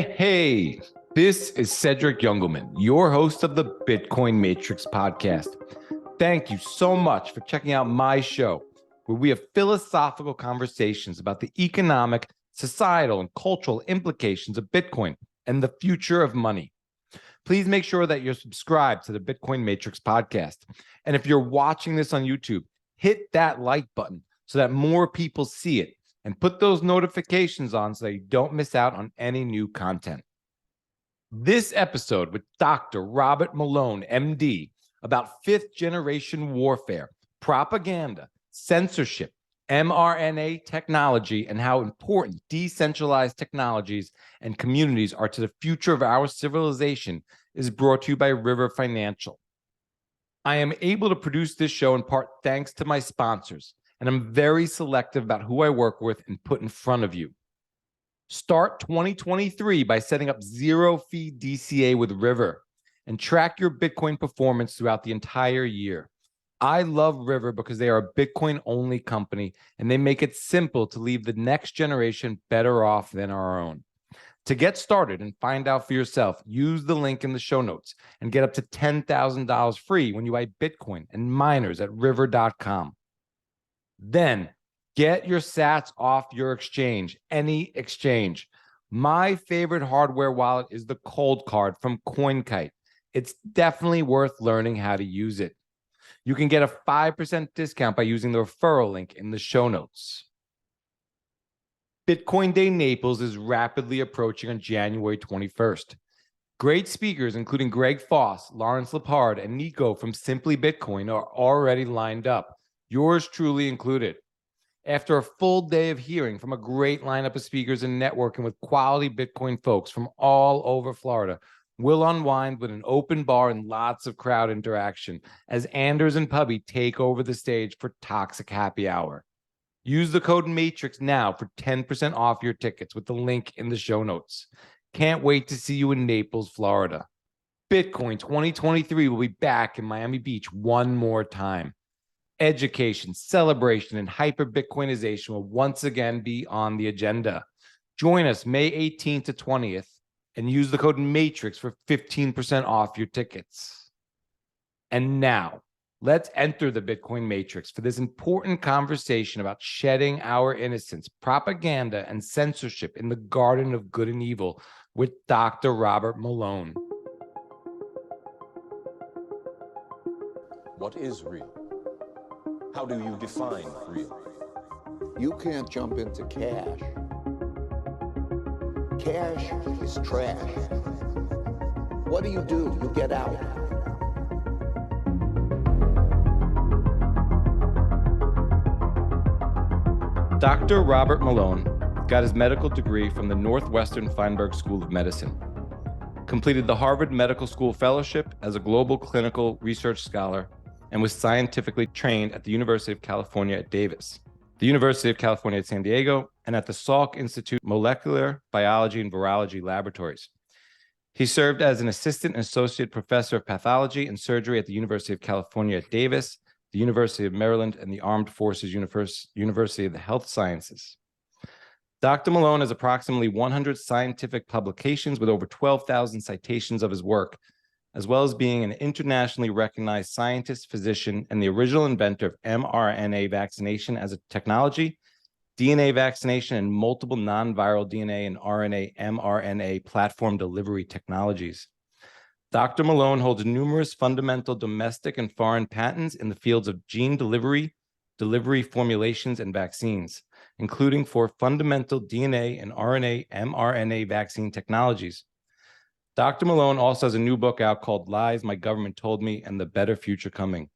Hey, this is Cedric Youngelman, your host of the Bitcoin Matrix podcast. Thank you so much for checking out my show, where we have philosophical conversations about the economic, societal, and cultural implications of Bitcoin and the future of money. Please make sure that you're subscribed to the Bitcoin Matrix podcast. And if you're watching this on YouTube, hit that like button so that more people see it. And put those notifications on so that you don't miss out on any new content. This episode with Dr. Robert Malone MD about fifth generation warfare, propaganda, censorship, mRNA technology, and how important decentralized technologies and communities are to the future of our civilization is brought to you by River Financial. I am able to produce this show in part thanks to my sponsors, and I'm very selective about who I work with and put in front of you. Start 2023 by setting up zero-fee DCA with River and track your Bitcoin performance throughout the entire year. I love River because they are a Bitcoin-only company, and they make it simple to leave the next generation better off than our own. To get started and find out for yourself, use the link in the show notes and get up to $10,000 free when you buy Bitcoin and miners at river.com. Then get your sats off your exchange, any exchange. My favorite hardware wallet is the Cold Card from CoinKite. It's definitely worth learning how to use it. You can get a 5% discount by using the referral link in the show notes. Bitcoin Day Naples is rapidly approaching on January 21st. Great speakers, including Greg Foss, Lawrence Lepard, and Nico from Simply Bitcoin are already lined up. Yours truly included. After a full day of hearing from a great lineup of speakers and networking with quality Bitcoin folks from all over Florida, we'll unwind with an open bar and lots of crowd interaction as Anders and Pubby take over the stage for Toxic Happy Hour. Use the code MATRIX now for 10% off your tickets with the link in the show notes. Can't wait to see you in Naples, Florida. Bitcoin 2023 will be back in Miami Beach one more time. Education, celebration, and hyper-Bitcoinization will once again be on the agenda. Join us May 18th to 20th and use the code MATRIX for 15% off your tickets. And now, let's enter the Bitcoin Matrix for this important conversation about shedding our innocence, propaganda, and censorship in the garden of good and evil with Dr. Robert Malone. What is real? How do you define real? You can't jump into cash. Cash is trash. What do? You get out. Dr. Robert Malone got his medical degree from the Northwestern Feinberg School of Medicine, completed the Harvard Medical School Fellowship as a global clinical research scholar, and was scientifically trained at the University of California at Davis, the University of California at San Diego, and at the Salk Institute Molecular Biology and Virology laboratories. He served as an assistant and associate professor of pathology and surgery at the University of California at Davis, the University of Maryland, and the Armed Forces University of the Health Sciences. Dr. Malone has approximately 100 scientific publications with over 12,000 citations of his work, as well as being an internationally recognized scientist, physician, and the original inventor of mRNA vaccination as a technology, DNA vaccination, and multiple non-viral DNA and RNA mRNA platform delivery technologies. Dr. Malone holds numerous fundamental domestic and foreign patents in the fields of gene delivery, delivery formulations, and vaccines, including for fundamental DNA and RNA mRNA vaccine technologies. Dr. Malone also has a new book out called Lies My Government Told Me and the Better Future Coming.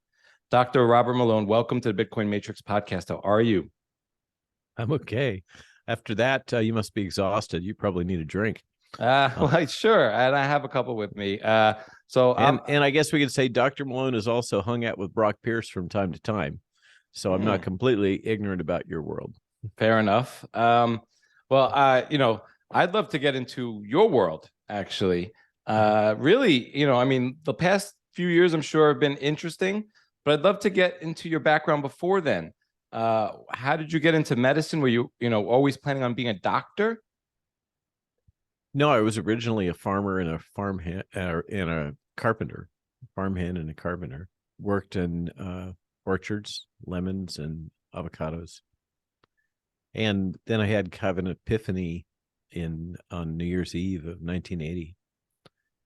Dr. Robert Malone, welcome to the Bitcoin Matrix podcast. How are you? I'm okay. After that, you must be exhausted. You probably need a drink. Well, sure. And I have a couple with me. And I guess we could say Dr. Malone has also hung out with Brock Pierce from time to time. So I'm not completely ignorant about your world. Fair enough. I'd love to get into your world, actually. Really, the past few years, I'm sure, have been interesting, but I'd love to get into your background before then. How did you get into medicine? Were you, always planning on being a doctor? No, I was originally a farmer and a farmhand and a carpenter, farmhand and a carpenter. Worked in orchards, lemons, and avocados. And then I had kind of an epiphany on New Year's Eve of 1980.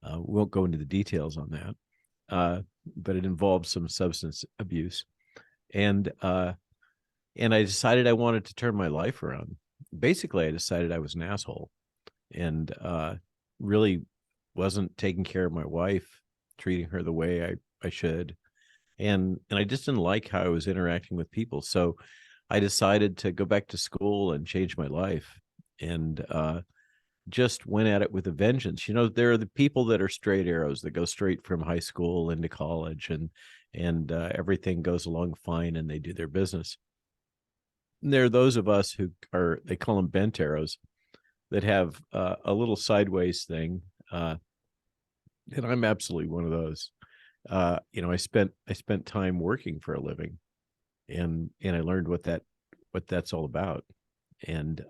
We won't go into the details on that, but it involved some substance abuse, and I decided I wanted to turn my life around. Basically, I decided I was an asshole, and really wasn't taking care of my wife, treating her the way I should, and I just didn't like how I was interacting with people. So I decided to go back to school and change my life, and just went at it with a vengeance. You know, there are the people that are straight arrows that go straight from high school into college, and everything goes along fine, and they do their business. And there are those of us who are, they call them bent arrows, that have a little sideways thing, and I'm absolutely one of those. You know, I spent time working for a living, and I learned what that's all about, and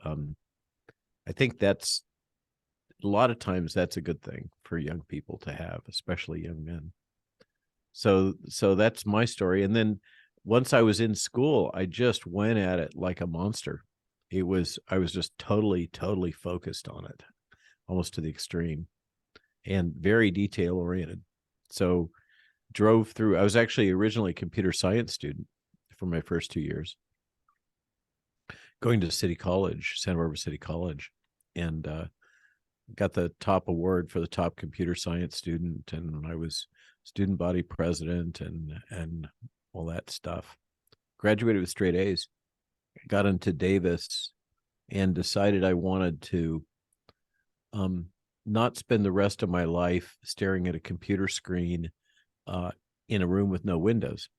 I think that's a lot of times that's a good thing for young people to have, especially young men. So that's my story. And then once I was in school, I just went at it like a monster. I was just totally focused on it, almost to the extreme, and very detail oriented. So drove through. I was actually originally a computer science student for my first 2 years, going to City College, Santa Barbara City College, and got the top award for the top computer science student, and I was student body president and all that stuff. Graduated with straight A's, got into Davis, and decided I wanted to not spend the rest of my life staring at a computer screen in a room with no windows.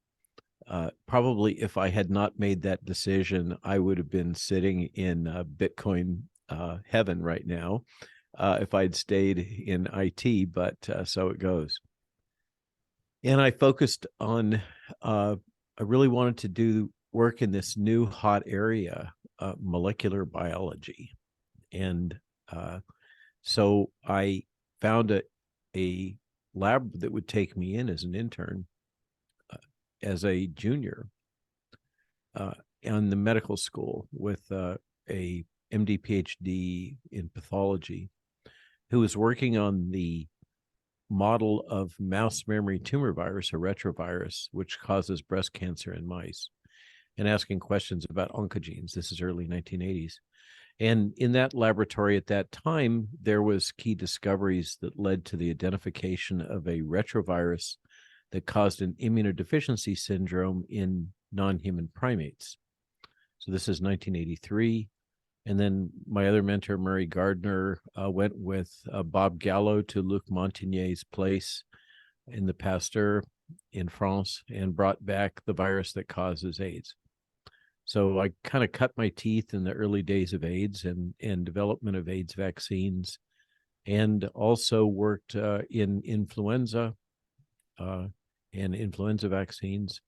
Probably if I had not made that decision, I would have been sitting in Bitcoin heaven right now if I'd stayed in IT, but so it goes. And I focused on, I really wanted to do work in this new hot area, molecular biology. And so I found a lab that would take me in as an intern as a junior in the medical school with a MD PhD in pathology, who was working on the model of mouse memory tumor virus, or retrovirus, which causes breast cancer in mice, and asking questions about oncogenes. This is early 1980s. And in that laboratory at that time, there was key discoveries that led to the identification of a retrovirus that caused an immunodeficiency syndrome in non-human primates. So this is 1983. And then my other mentor, Murray Gardner, went with Bob Gallo to Luc Montagnier's place in the Pasteur in France and brought back the virus that causes AIDS. So I kind of cut my teeth in the early days of AIDS and development of AIDS vaccines, and also worked in influenza and influenza vaccines.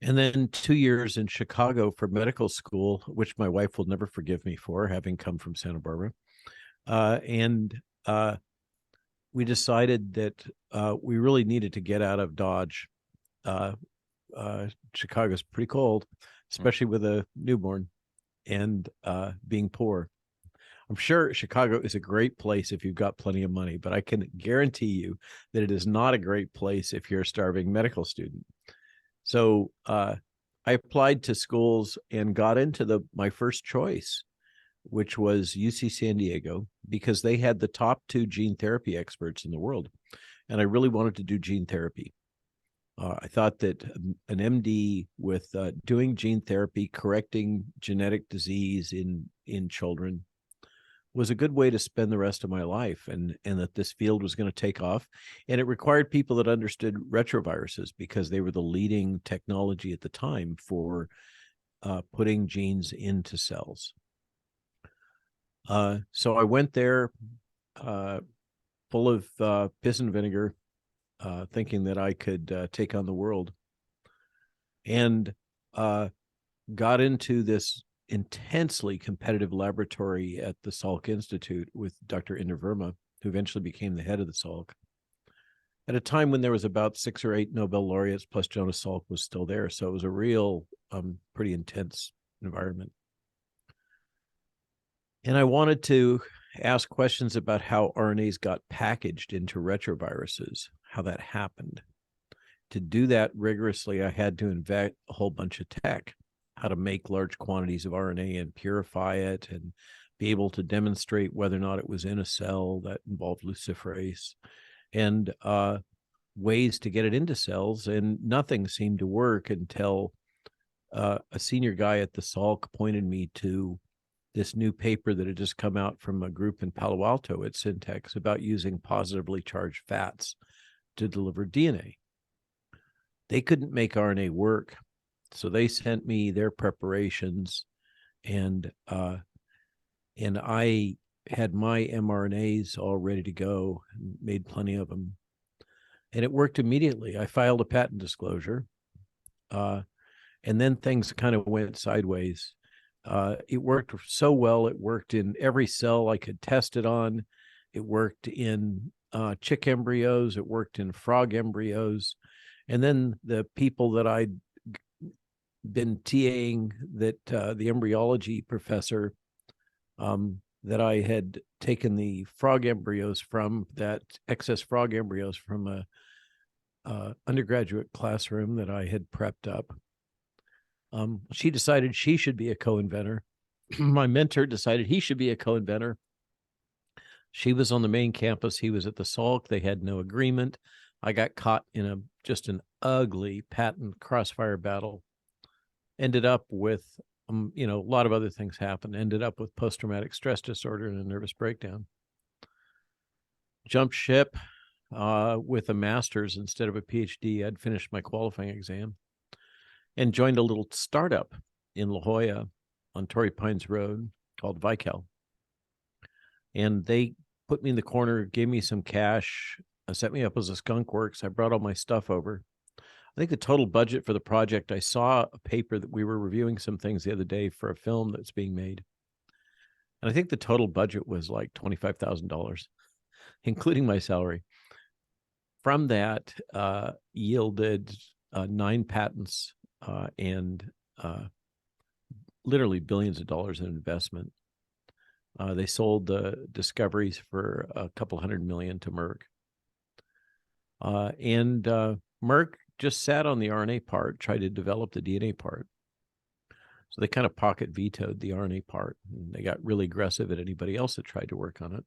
And then 2 years in Chicago for medical school, which my wife will never forgive me for, having come from Santa Barbara. And we decided that we really needed to get out of Dodge. Chicago's pretty cold, especially with a newborn and being poor. I'm sure Chicago is a great place if you've got plenty of money, but I can guarantee you that it is not a great place if you're a starving medical student. So I applied to schools and got into my first choice, which was UC San Diego, because they had the top 2 gene therapy experts in the world. And I really wanted to do gene therapy. I thought that an MD with doing gene therapy, correcting genetic disease in children, was a good way to spend the rest of my life, and that this field was going to take off. And it required people that understood retroviruses, because they were the leading technology at the time for putting genes into cells. So I went there full of piss and vinegar, thinking that I could take on the world, and got into this intensely competitive laboratory at the Salk Institute with Dr. Inder Verma, who eventually became the head of the Salk, at a time when there was about 6 or 8 Nobel laureates, plus Jonas Salk was still there. So it was a real, pretty intense environment. And I wanted to ask questions about how RNAs got packaged into retroviruses, how that happened. To do that rigorously, I had to invent a whole bunch of tech, how to make large quantities of RNA and purify it and be able to demonstrate whether or not it was in a cell. That involved luciferase, and ways to get it into cells. And nothing seemed to work until a senior guy at the Salk pointed me to this new paper that had just come out from a group in Palo Alto at Syntex about using positively charged fats to deliver DNA. They couldn't make RNA work, so they sent me their preparations, and I had my mRNAs all ready to go and made plenty of them. And it worked immediately. I filed a patent disclosure, and then things kind of went sideways. It worked so well. It worked in every cell I could test it on. It worked in chick embryos. It worked in frog embryos. And then the people that I'd been TAing, that the embryology professor that I had taken the frog embryos from, that excess frog embryos from a undergraduate classroom that I had prepped up. She decided she should be a co-inventor. My mentor decided he should be a co-inventor. She was on the main campus. He was at the Salk. They had no agreement. I got caught in just an ugly patent crossfire battle. Ended up with, a lot of other things happened. Ended up with post-traumatic stress disorder and a nervous breakdown. Jumped ship with a master's instead of a PhD. I'd finished my qualifying exam and joined a little startup in La Jolla on Torrey Pines Road called Vical. And they put me in the corner, gave me some cash, set me up as a skunk works. I brought all my stuff over. I think the total budget for the project, I saw a paper that we were reviewing some things the other day for a film that's being made. And I think the total budget was like $25,000, including my salary. From that yielded 9 patents and literally billions of dollars in investment. They sold the discoveries for a couple $100 million to Merck. And Merck just sat on the RNA part, tried to develop the DNA part. So they kind of pocket vetoed the RNA part. And they got really aggressive at anybody else that tried to work on it.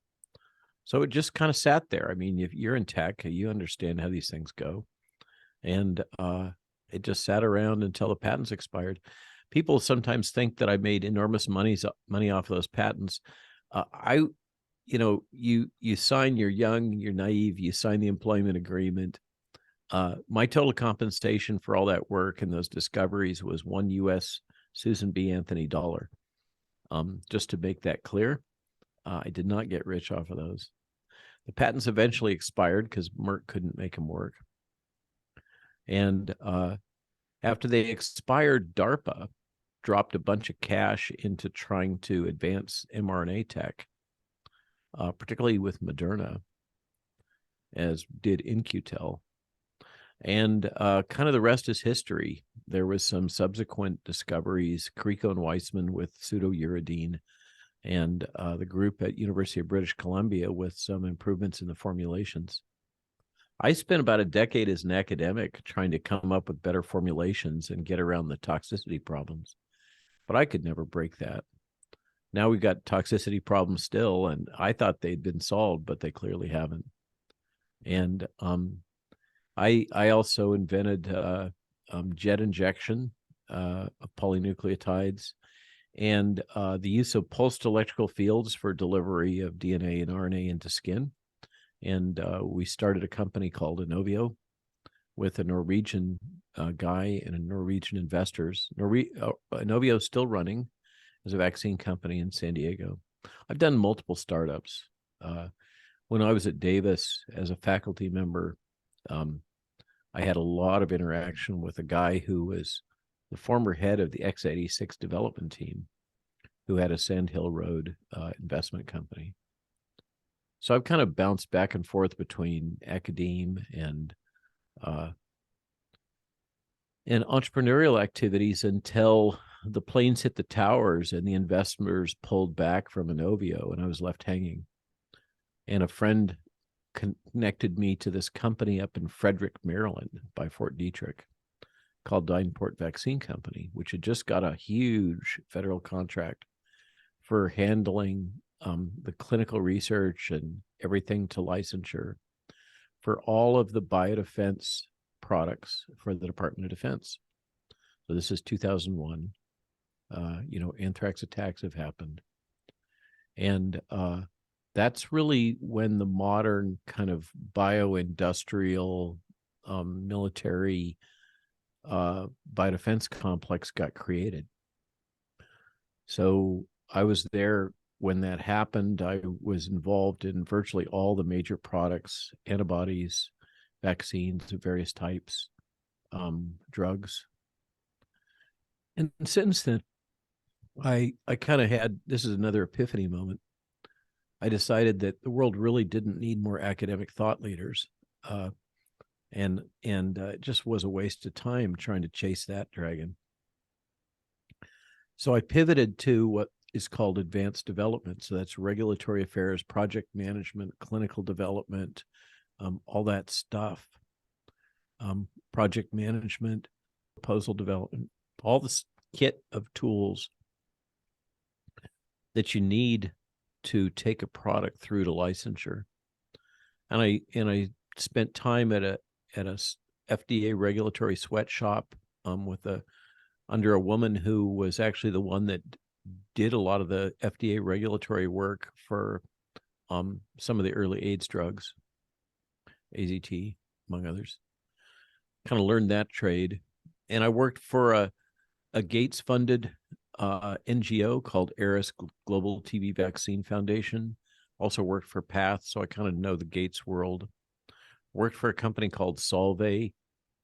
So it just kind of sat there. I mean, if you're in tech, you understand how these things go. And it just sat around until the patents expired. People sometimes think that I made enormous money off of those patents. You sign, you're young, you're naive, you sign the employment agreement. My total compensation for all that work and those discoveries was $1 US Susan B. Anthony dollar. Just to make that clear, I did not get rich off of those. The patents eventually expired because Merck couldn't make them work. And after they expired, DARPA dropped a bunch of cash into trying to advance mRNA tech, particularly with Moderna, as did InQtel. And kind of the rest is history. There was some subsequent discoveries, Carrico and Weissman with pseudouridine, and the group at University of British Columbia with some improvements in the formulations. I spent about a decade as an academic trying to come up with better formulations and get around the toxicity problems, but I could never break that. Now we've got toxicity problems still, and I thought they'd been solved, but they clearly haven't. And I also invented jet injection of polynucleotides and the use of pulsed electrical fields for delivery of DNA and RNA into skin. And we started a company called Inovio with a Norwegian guy and a Norwegian investors. Inovio is still running as a vaccine company in San Diego. I've done multiple startups. When I was at Davis as a faculty member, I had a lot of interaction with a guy who was the former head of the x86 development team. who had a Sand Hill Road investment company. So I've kind of bounced back and forth between academe and entrepreneurial activities until the planes hit the towers and the investors pulled back from Inovio, and I was left hanging. And a friend connected me to this company up in Frederick, Maryland, by Fort Detrick, called Dyingport Vaccine Company, which had just got a huge federal contract for handling the clinical research and everything to licensure for all of the biodefense products for the Department of Defense. So this is 2001. Anthrax attacks have happened. And that's really when the modern kind of bioindustrial military biodefense complex got created. So I was there when that happened. I was involved in virtually all the major products, antibodies, vaccines of various types, drugs. And since then, I kind of had, this is another epiphany moment. I decided that the world really didn't need more academic thought leaders. And it just was a waste of time trying to chase that dragon. So I pivoted to what is called advanced development. So that's regulatory affairs, project management, clinical development, all that stuff. Project management, proposal development, all this kit of tools that you need to take a product through to licensure. And I spent time at a FDA regulatory sweatshop under a woman who was actually the one that did a lot of the FDA regulatory work for some of the early AIDS drugs, AZT, among others. Kind of learned that trade. And I worked for a Gates-funded NGO called Eris Global TB Vaccine Foundation. Also worked for PATH, so I kind of know the Gates world. Worked for a company called Solvay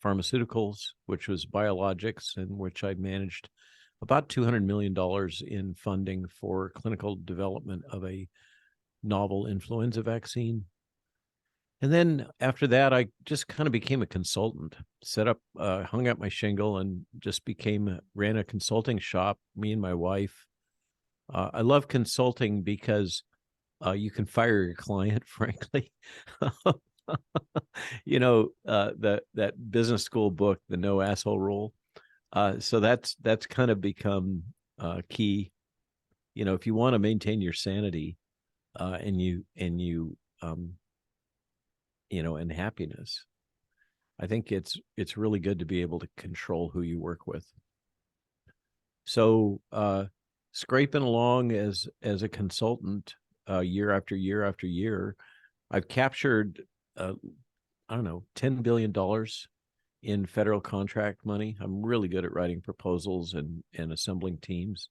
Pharmaceuticals, which was biologics, in which I managed about $200 million in funding for clinical development of a novel influenza vaccine. And then after that, I just kind of became a consultant, hung up my shingle and just ran a consulting shop, me and my wife. I love consulting because you can fire your client, frankly. That business school book, The No Asshole Rule. So that's kind of become key. If you want to maintain your sanity and happiness, I think it's really good to be able to control who you work with. So scraping along as a consultant year after year after year, I've captured $10 billion in federal contract money. I'm really good at writing proposals and assembling teams.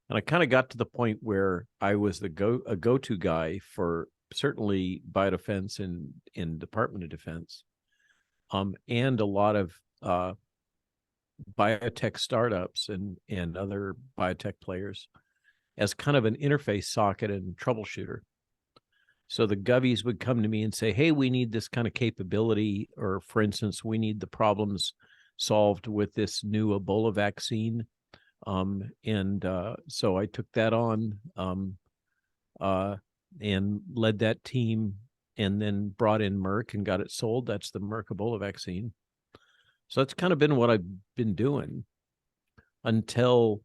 And I kind of got to the point where I was a go-to guy for certainly biodefense in Department of Defense, and a lot of biotech startups and other biotech players as kind of an interface socket and troubleshooter. So the govies would come to me and say, hey, we need this kind of capability, or for instance, we need the problems solved with this new Ebola vaccine. So I took that on and led that team, and then brought in Merck and got it sold. That's the Merck Ebola vaccine. So that's kind of been what I've been doing until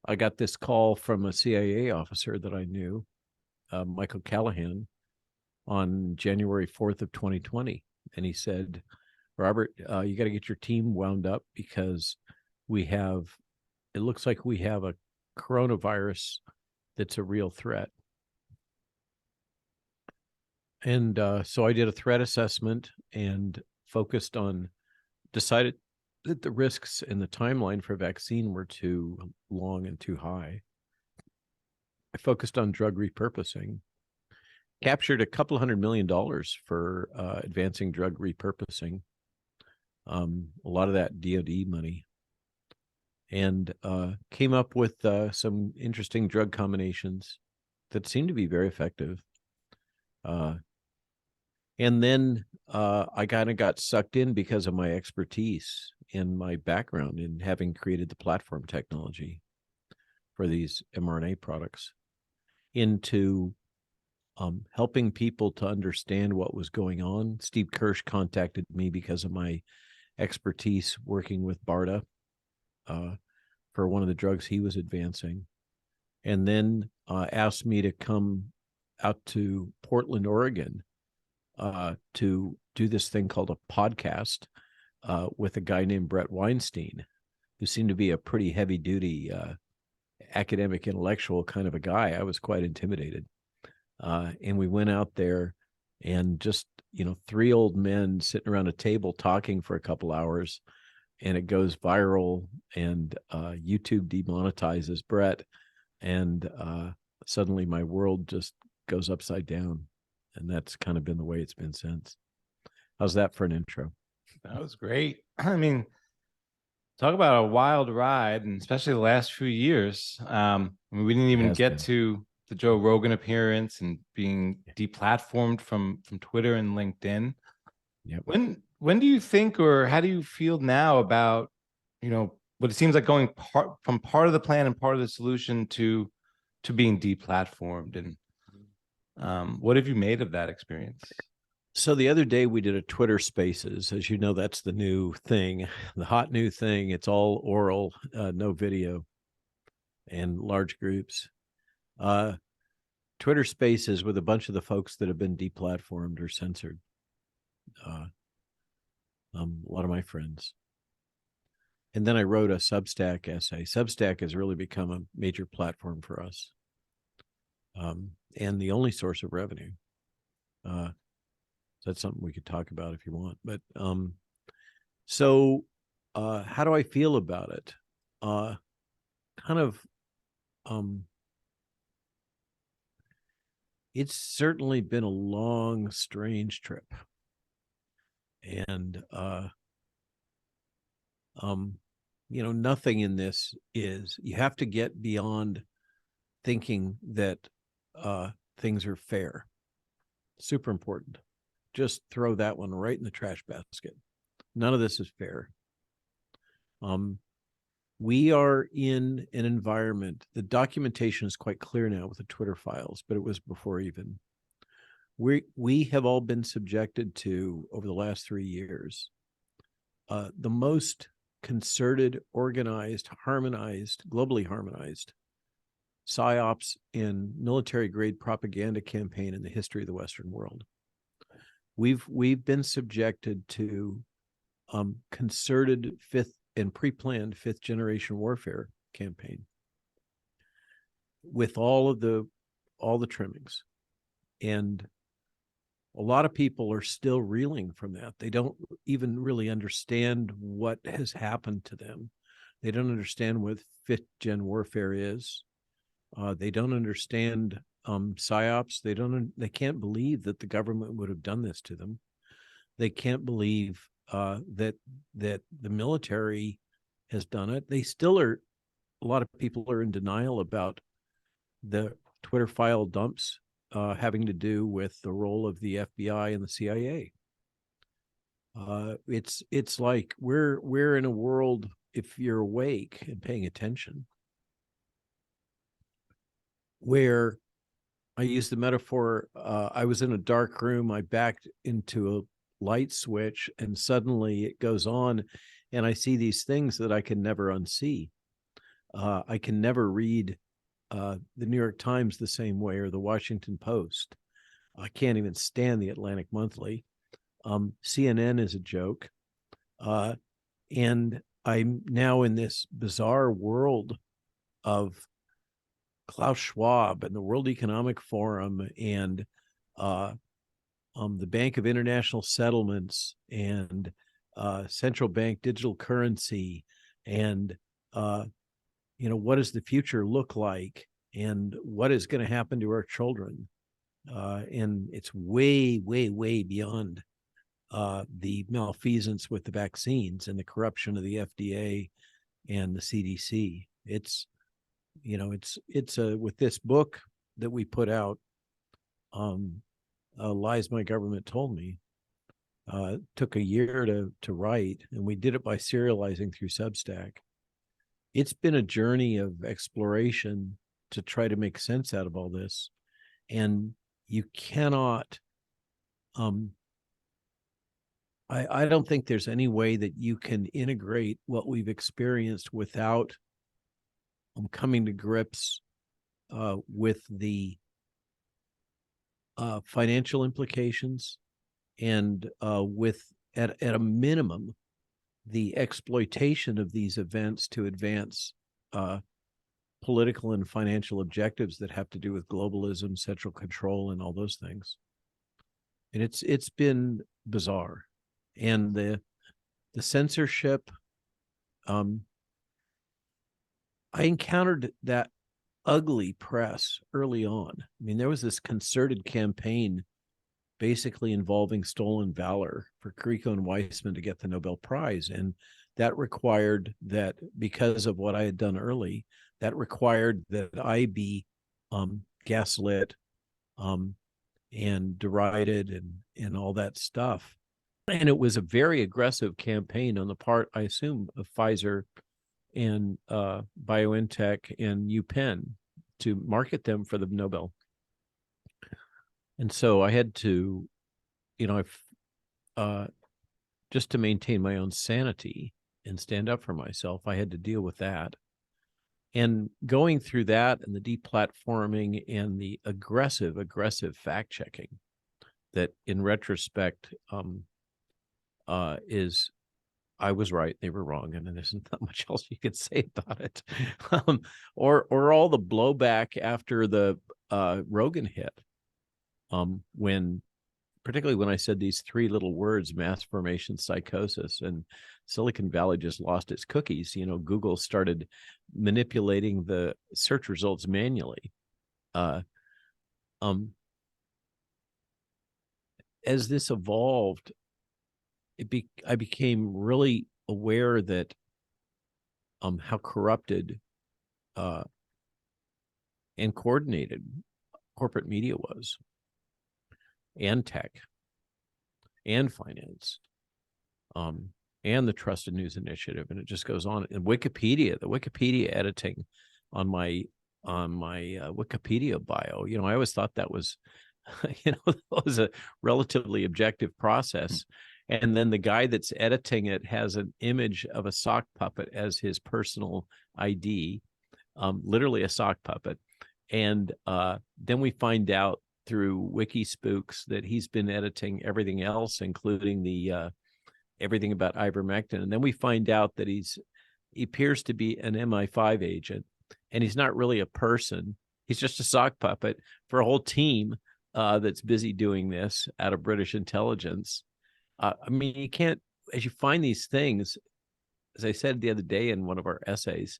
I got this call from a CIA officer that I knew, Michael Callahan, on January 4th of 2020. And he said, Robert, you got to get your team wound up because it looks like we have a coronavirus that's a real threat. And so I did a threat assessment and decided that the risks and the timeline for vaccine were too long and too high. I focused on drug repurposing, captured $200 million for advancing drug repurposing, a lot of that DoD money. and came up with some interesting drug combinations that seemed to be very effective. And then I kind of got sucked in because of my expertise and my background in having created the platform technology for these mRNA products into helping people to understand what was going on. Steve Kirsch contacted me because of my expertise working with BARDA for one of the drugs he was advancing, and then asked me to come out to Portland, Oregon, to do this thing called a podcast with a guy named Brett Weinstein, who seemed to be a pretty heavy-duty academic intellectual kind of a guy. I was quite intimidated. And we went out there and just, three old men sitting around a table talking for a couple hours, and it goes viral, and YouTube demonetizes Brett. And suddenly my world just goes upside down. And that's kind of been the way it's been since. How's that for an intro? That was great. I mean, talk about a wild ride, and especially the last few years. We didn't even get to the Joe Rogan appearance and being deplatformed from Twitter and LinkedIn. Yep. When do you think, or how do you feel now about, what it seems like going from part of the plan and part of the solution to being deplatformed? And what have you made of that experience? So the other day we did a Twitter Spaces. As you know, that's the new thing, the hot new thing. It's all oral, no video, and large groups. Twitter Spaces with a bunch of the folks that have been deplatformed or censored. A lot of my friends. And then I wrote a Substack essay. Substack has really become a major platform for us, and the only source of revenue. So that's something we could talk about if you want. But so how do I feel about it? It's certainly been a long, strange trip. And nothing in this is, you have to get beyond thinking that things are fair. Super important. Just throw that one right in the trash basket. None of this is fair. We are in an environment, the documentation is quite clear now with the Twitter files, but it was before even. We have all been subjected to, over the last 3 years, the most concerted, organized, harmonized, globally harmonized psyops and military-grade propaganda campaign in the history of the Western world. We've been subjected to concerted fifth and pre-planned fifth generation warfare campaign with all the trimmings. And a lot of people are still reeling from that. They don't even really understand what has happened to them. They don't understand what fifth gen warfare is. They don't understand psyops. They can't believe that the government would have done this to them. They can't believe that the military has done it. They still are. A lot of people are in denial about the Twitter file dumps having to do with the role of the FBI and the CIA. It's like we're in a world, if you're awake and paying attention, where I use the metaphor, I was in a dark room, I backed into a light switch, and suddenly it goes on, and I see these things that I can never unsee. I can never read the New York Times the same way, or the Washington Post. I can't even stand the Atlantic Monthly. CNN is a joke. And I'm now in this bizarre world of Klaus Schwab and the World Economic Forum and the Bank of International Settlements and central bank digital currency and what does the future look like and what is going to happen to our children. And it's way, way, way beyond the malfeasance with the vaccines and the corruption of the FDA and the CDC. It's with this book that we put out, Lies My Government Told Me, took a year to write, and we did it by serializing through Substack. It's been a journey of exploration to try to make sense out of all this. And you cannot, I don't think there's any way that you can integrate what we've experienced without coming to grips with the financial implications and with, at a minimum, the exploitation of these events to advance political and financial objectives that have to do with globalism, central control, and all those things. And it's been bizarre. And the censorship, I encountered that ugly press early on. I mean, there was this concerted campaign basically involving stolen valor for Carrico and Weissman to get the Nobel Prize. And that required that, because of what I had done early, that required that I be gaslit and derided and all that stuff. And it was a very aggressive campaign on the part, I assume, of Pfizer and BioNTech and UPenn to market them for the Nobel. And so I had to, just to maintain my own sanity and stand up for myself, I had to deal with that. And going through that and the deplatforming and the aggressive fact-checking that, in retrospect, is I was right, they were wrong, and there isn't that much else you could say about it. Or all the blowback after the Rogan hit, particularly when I said these three little words, mass formation psychosis, and Silicon Valley just lost its cookies. Google started manipulating the search results manually. As this evolved, I became really aware that how corrupted and coordinated corporate media was, and tech, and finance, and the Trusted News Initiative, and it just goes on. And Wikipedia, the Wikipedia editing on my Wikipedia bio, I always thought that was, that was a relatively objective process. And then the guy that's editing it has an image of a sock puppet as his personal ID, literally a sock puppet. And then we find out through Wiki Spooks that he's been editing everything else, including the everything about ivermectin. And then we find out that he appears to be an MI5 agent, and he's not really a person. He's just a sock puppet for a whole team that's busy doing this out of British intelligence. I mean, you can't, as you find these things, as I said the other day in one of our essays,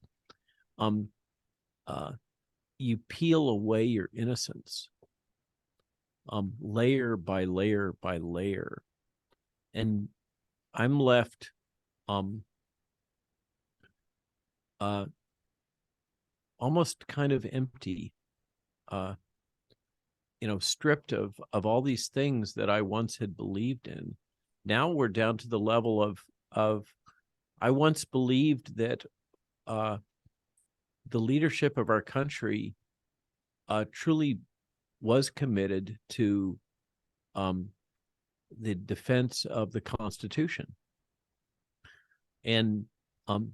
you peel away your innocence, layer by layer by layer. And I'm left almost kind of empty, stripped of all these things that I once had believed in. Now we're down to the level of I once believed that the leadership of our country truly was committed to the defense of the Constitution. And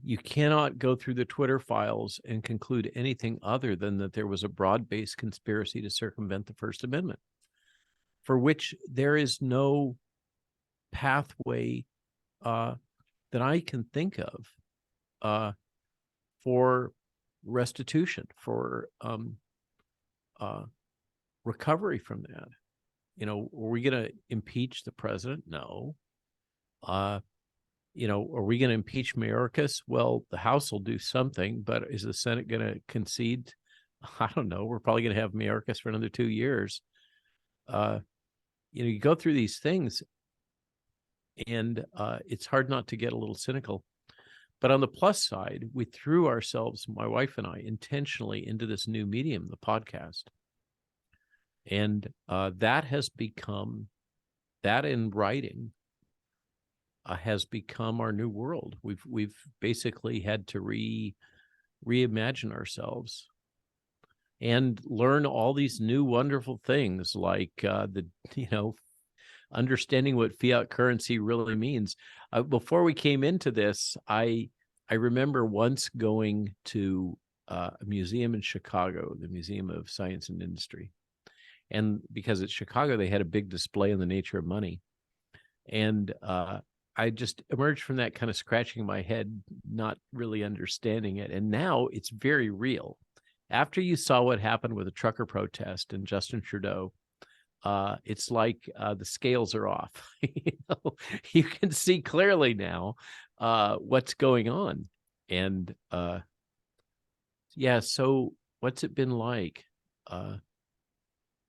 you cannot go through the Twitter files and conclude anything other than that there was a broad-based conspiracy to circumvent the First Amendment, for which there is no pathway that I can think of for restitution, for recovery from that. Are we going to impeach the president? No. Are we going to impeach Mayorkas? Well, the House will do something, but is the Senate going to concede? I don't know. We're probably going to have Mayorkas for another 2 years. You go through these things, and it's hard not to get a little cynical. But on the plus side, we threw ourselves, my wife and I, intentionally into this new medium, the podcast. And that has become, that in writing has become our new world. We've basically had to reimagine ourselves and learn all these new wonderful things, like understanding what fiat currency really means. Before we came into this, I remember once going to a museum in Chicago, the Museum of Science and Industry. And because it's Chicago, they had a big display on the nature of money. And I just emerged from that kind of scratching my head, not really understanding it. And now it's very real. After you saw what happened with the trucker protest and Justin Trudeau, it's like the scales are off. You can see clearly now what's going on. And so what's it been like?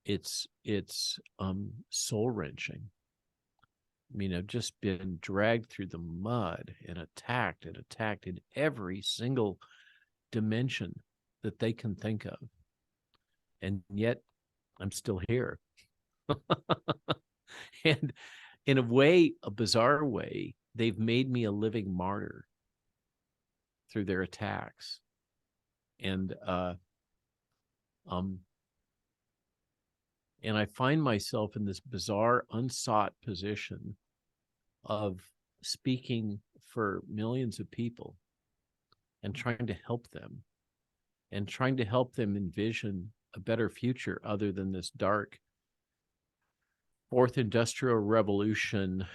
It's soul wrenching. I mean, I've just been dragged through the mud and attacked in every single dimension that they can think of. And yet I'm still here. And in a way, a bizarre way, they've made me a living martyr through their attacks. And I find myself in this bizarre, unsought position of speaking for millions of people and trying to help them envision a better future other than this dark fourth industrial revolution,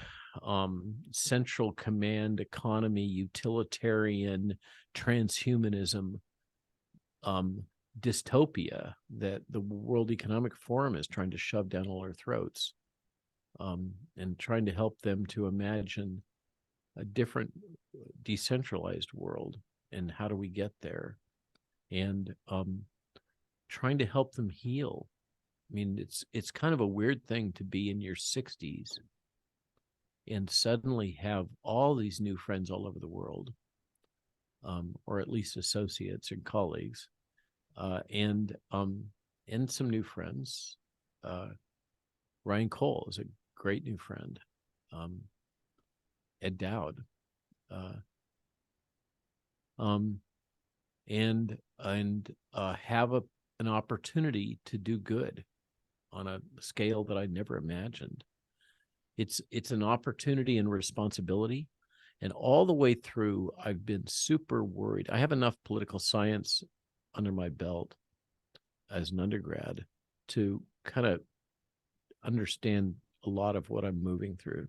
central command economy, utilitarian transhumanism, dystopia that the World Economic Forum is trying to shove down all our throats, and trying to help them to imagine a different decentralized world. And how do we get there? And trying to help them heal. I mean, it's kind of a weird thing to be in your 60s and suddenly have all these new friends all over the world, or at least associates and colleagues, and some new friends. Ryan Cole is a great new friend. Ed Dowd, and have an opportunity to do good on a scale that I never imagined. It's an opportunity and responsibility. And all the way through, I've been super worried. I have enough political science under my belt as an undergrad to kind of understand a lot of what I'm moving through,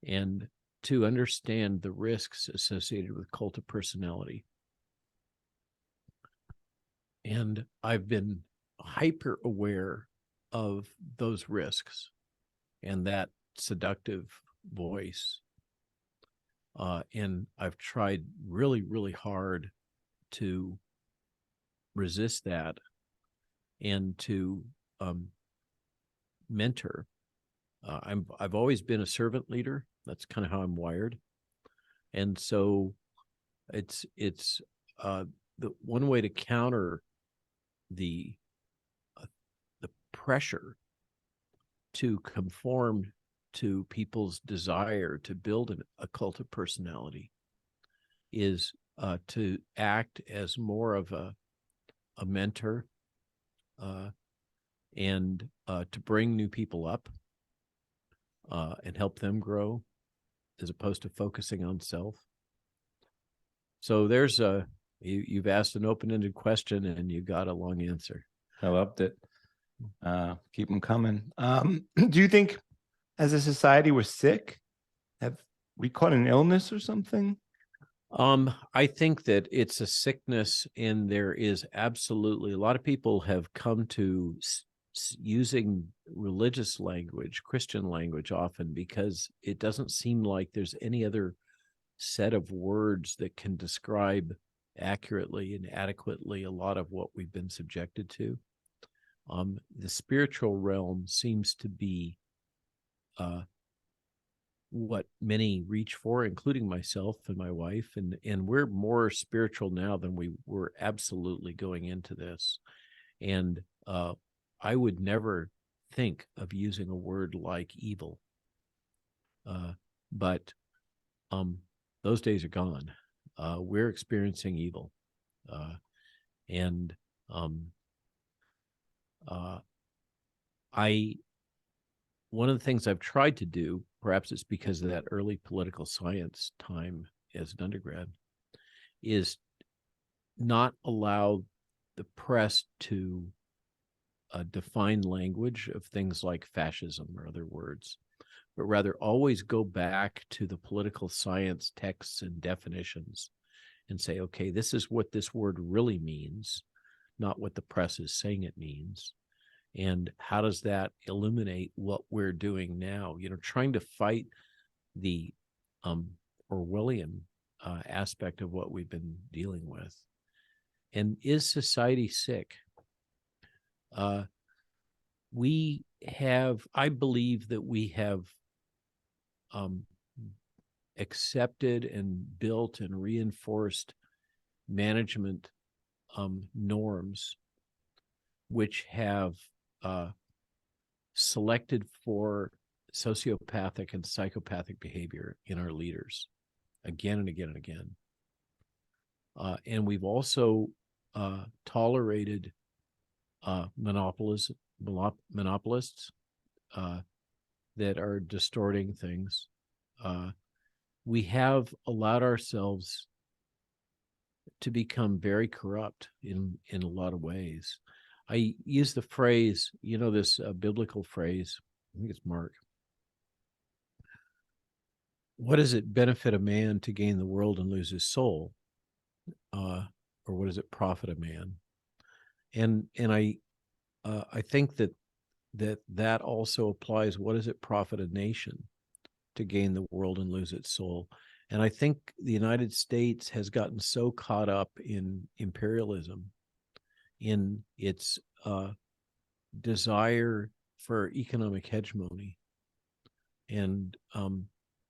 and to understand the risks associated with cult of personality. And I've been hyper aware of those risks and that seductive voice. And I've tried really, really hard to resist that and to mentor. I've always been a servant leader. That's kind of how I'm wired. And so it's the one way to counter the pressure to conform to people's desire to build a cult of personality is to act as more of a mentor, and to bring new people up and help them grow, as opposed to focusing on self. So there's you've asked an open-ended question and you got a long answer. I loved it. Keep them coming. Do you think as a society we're sick? Have we caught an illness or something? I think that it's a sickness, and there is absolutely a lot of people have come to using religious language, Christian language often, because it doesn't seem like there's any other set of words that can describe accurately and adequately a lot of what we've been subjected to. The spiritual realm seems to be what many reach for, including myself and my wife, and we're more spiritual now than we were absolutely going into this. And I would never think of using a word like evil, but those days are gone. We're experiencing evil, and one of the things I've tried to do, perhaps it's because of that early political science time as an undergrad, is not allow the press to define language of things like fascism or other words, but rather always go back to the political science texts and definitions and say, okay, this is what this word really means, not what the press is saying it means. And how does that illuminate what we're doing now? Trying to fight the Orwellian aspect of what we've been dealing with. And is society sick? I believe that we have accepted and built and reinforced management norms which have selected for sociopathic and psychopathic behavior in our leaders again and again and again. And we've also tolerated monopolists that are distorting things. We have allowed ourselves to become very corrupt in a lot of ways. I use the phrase, this biblical phrase, I think it's Mark. What does it benefit a man to gain the world and lose his soul? Or what does it profit a man? And I think that also applies. What does it profit a nation to gain the world and lose its soul? And I think the United States has gotten so caught up in imperialism, in its desire for economic hegemony and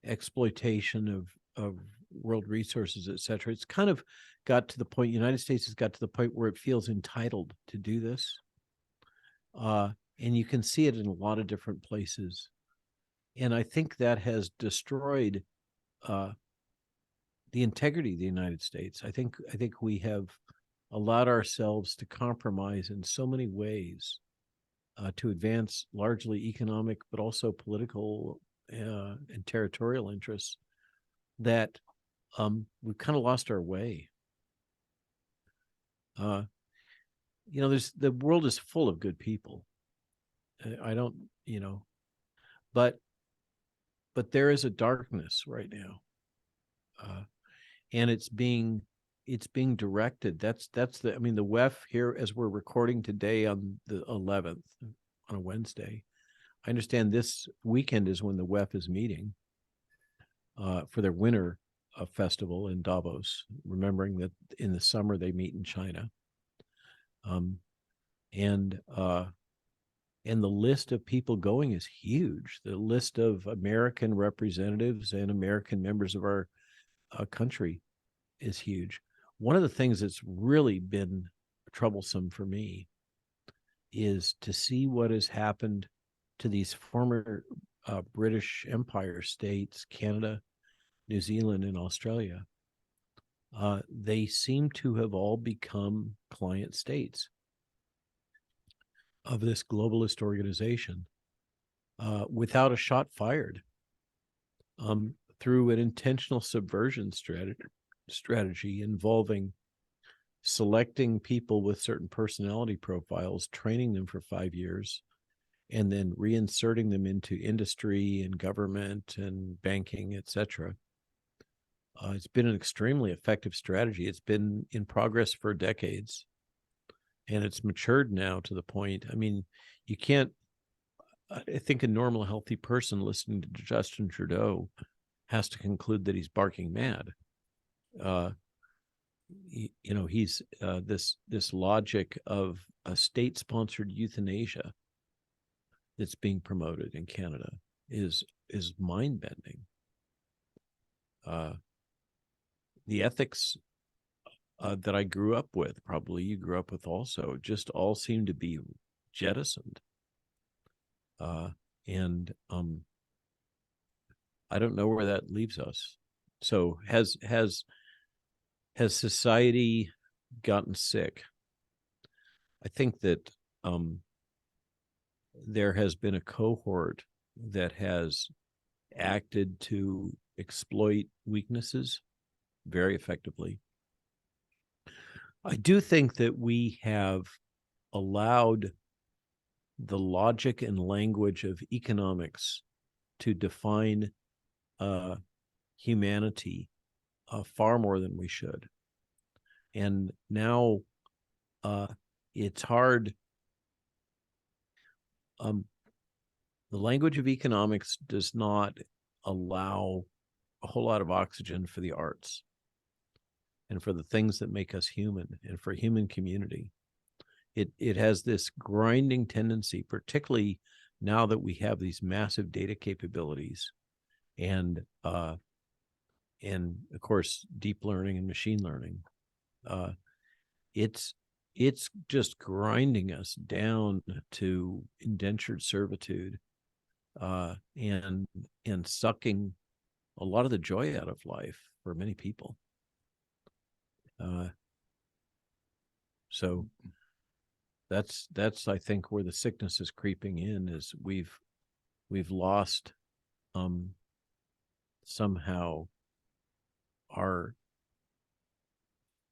exploitation of world resources, et cetera. It's kind of got to the point, United States has got to the point where it feels entitled to do this. And you can see it in a lot of different places. And I think that has destroyed the integrity of the United States. I think we have allowed ourselves to compromise in so many ways to advance largely economic, but also political and territorial interests that we've kind of lost our way. The world is full of good people. But there is a darkness right now, and it's being directed. That's the WEF here, as we're recording today on the 11th on a Wednesday. I understand this weekend is when the WEF is meeting for their winter festival in Davos, remembering that in the summer they meet in China. And the list of people going is huge. The list of American representatives and American members of our country is huge. One of the things that's really been troublesome for me is to see what has happened to these former British Empire states, Canada, New Zealand, and Australia. They seem to have all become client states of this globalist organization without a shot fired, through an intentional subversion strategy involving selecting people with certain personality profiles, training them for 5 years, and then reinserting them into industry and government and banking, etc. It's been an extremely effective strategy. It's been in progress for decades, and it's matured now to the point. You can't, I think a normal, healthy person listening to Justin Trudeau has to conclude that he's barking mad. He's this logic of a state-sponsored euthanasia that's being promoted in Canada. is mind bending. The ethics that I grew up with, probably you grew up with also, just all seem to be jettisoned. And I don't know where that leaves us. So has society gotten sick? I think that there has been a cohort that has acted to exploit weaknesses very effectively. I do think that we have allowed the logic and language of economics to define humanity far more than we should. And now it's hard. The language of economics does not allow a whole lot of oxygen for the arts and for the things that make us human and for human community. It has this grinding tendency, particularly now that we have these massive data capabilities and of course deep learning and machine learning. It's just grinding us down to indentured servitude and sucking a lot of the joy out of life for many people. So that's I think where the sickness is creeping in, is we've lost somehow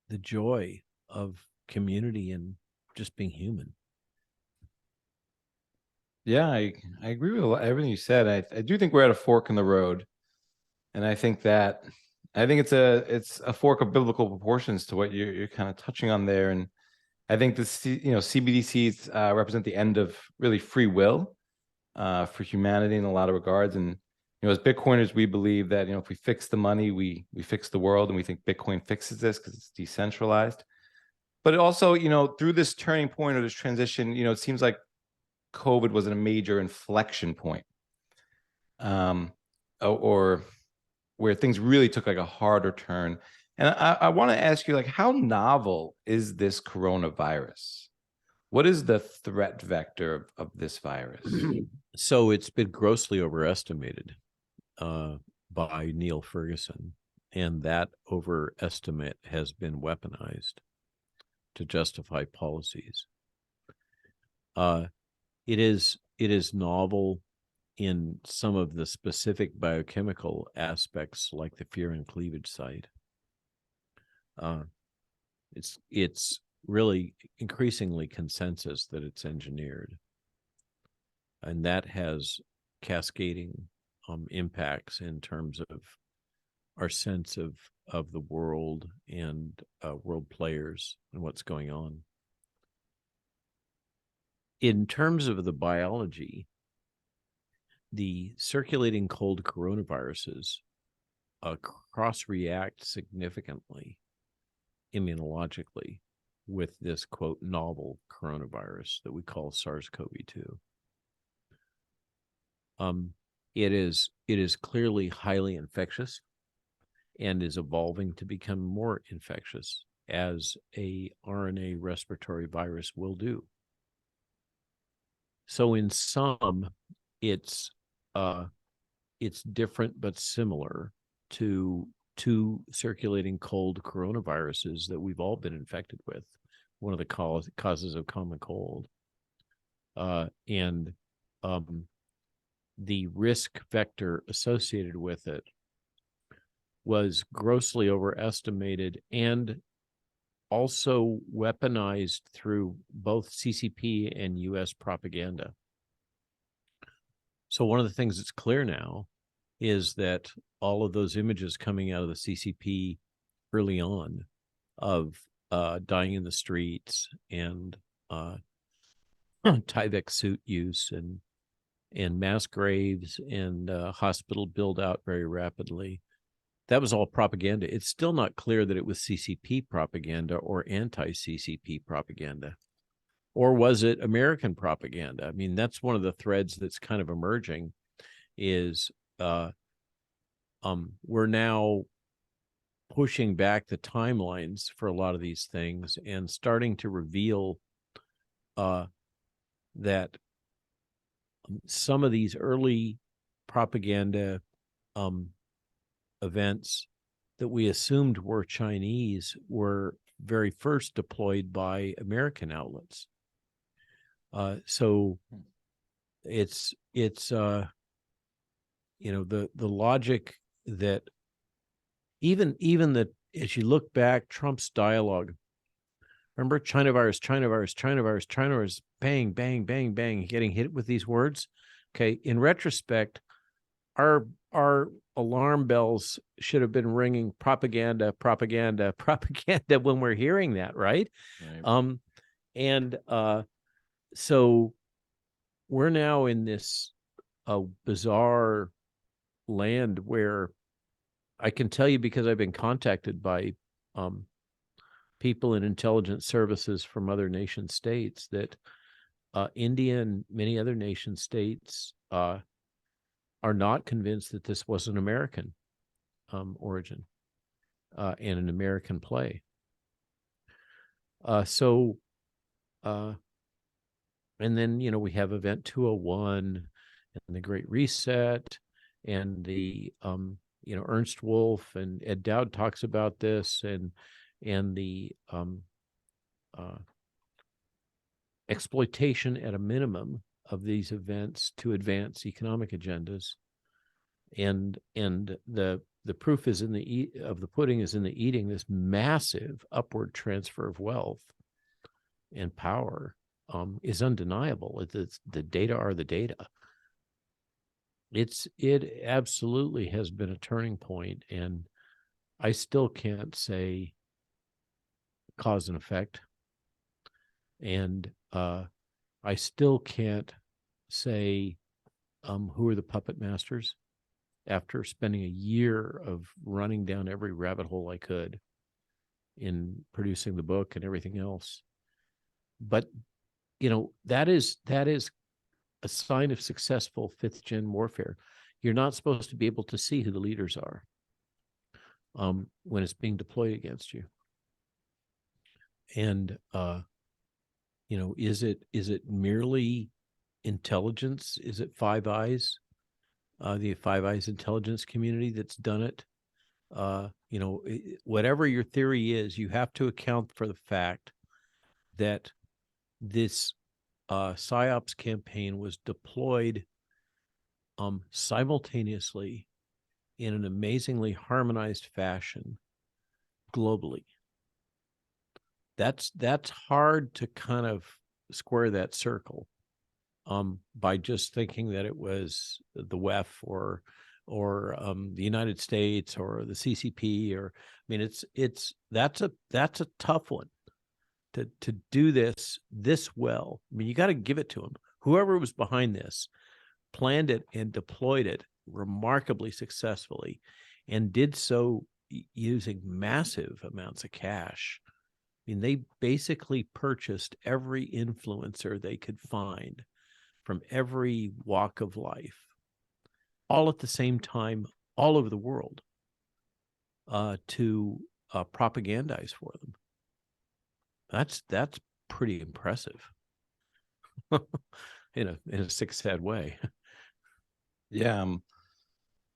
the joy of community and just being human. Yeah, I agree with everything you said. I do think we're at a fork in the road, and I think it's a fork of biblical proportions to what you're kind of touching on there. And I think CBDCs represent the end of really free will for humanity in a lot of regards. And as Bitcoiners, we believe that if we fix the money, we fix the world, and we think Bitcoin fixes this because it's decentralized. But it also, through this turning point or this transition, it seems like COVID was a major inflection point, or where things really took like a harder turn. And I want to ask you, like, how novel is this coronavirus? What is the threat vector of this virus? So it's been grossly overestimated by Neil Ferguson, and that overestimate has been weaponized to justify policies. It is novel in some of the specific biochemical aspects, like the furin cleavage site. It's really increasingly consensus that it's engineered, and that has cascading impacts in terms of our sense of the world and world players and what's going on. In terms of the biology, the circulating cold coronaviruses cross-react significantly immunologically with this, quote, novel coronavirus that we call SARS-CoV-2. It is clearly highly infectious and is evolving to become more infectious, as a RNA respiratory virus will do. So in some, it's different but similar to two circulating cold coronaviruses that we've all been infected with, one of the causes of common cold. And the risk vector associated with it was grossly overestimated and also weaponized through both CCP and US propaganda. So one of the things that's clear now is that all of those images coming out of the CCP early on of dying in the streets and Tyvek suit use and mass graves and hospital build out very rapidly, that was all propaganda. It's still not clear that it was CCP propaganda or anti-CCP propaganda. Or was it American propaganda? I mean, that's one of the threads that's kind of emerging. is we're now pushing back the timelines for a lot of these things and starting to reveal that some of these early propaganda events that we assumed were Chinese were very first deployed by American outlets. So it's the logic that even that, as you look back, Trump's dialogue, remember China virus, bang, bang, bang, bang, getting hit with these words. Okay. In retrospect, our alarm bells should have been ringing propaganda when we're hearing that, right? So we're now in this bizarre land where I can tell you, because I've been contacted by people in intelligence services from other nation states, that India and many other nation states are not convinced that this was an American origin and an American play. And then, we have Event 201 and the Great Reset and the, Ernst Wolf and Ed Dowd talks about this, and the exploitation at a minimum of these events to advance economic agendas. And the proof is in the pudding is in the eating. This massive upward transfer of wealth and power is undeniable. The data are the data. It absolutely has been a turning point, and I still can't say cause and effect, and I still can't say who are the puppet masters after spending a year of running down every rabbit hole I could in producing the book and everything else. But that is a sign of successful fifth gen warfare. You're not supposed to be able to see who the leaders are when it's being deployed against you. And is it merely intelligence? Is it Five Eyes, the Five Eyes intelligence community that's done it? Whatever your theory is, you have to account for the fact that this PSYOPs campaign was deployed simultaneously in an amazingly harmonized fashion globally. That's hard to kind of square that circle by just thinking that it was the WEF or the United States or the CCP, or that's a tough one to do this well. I mean, you got to give it to them. Whoever was behind this planned it and deployed it remarkably successfully, and did so using massive amounts of cash. I mean, they basically purchased every influencer they could find from every walk of life, all at the same time, all over the world, to propagandize for them. That's pretty impressive, in a sick-sad way. Yeah,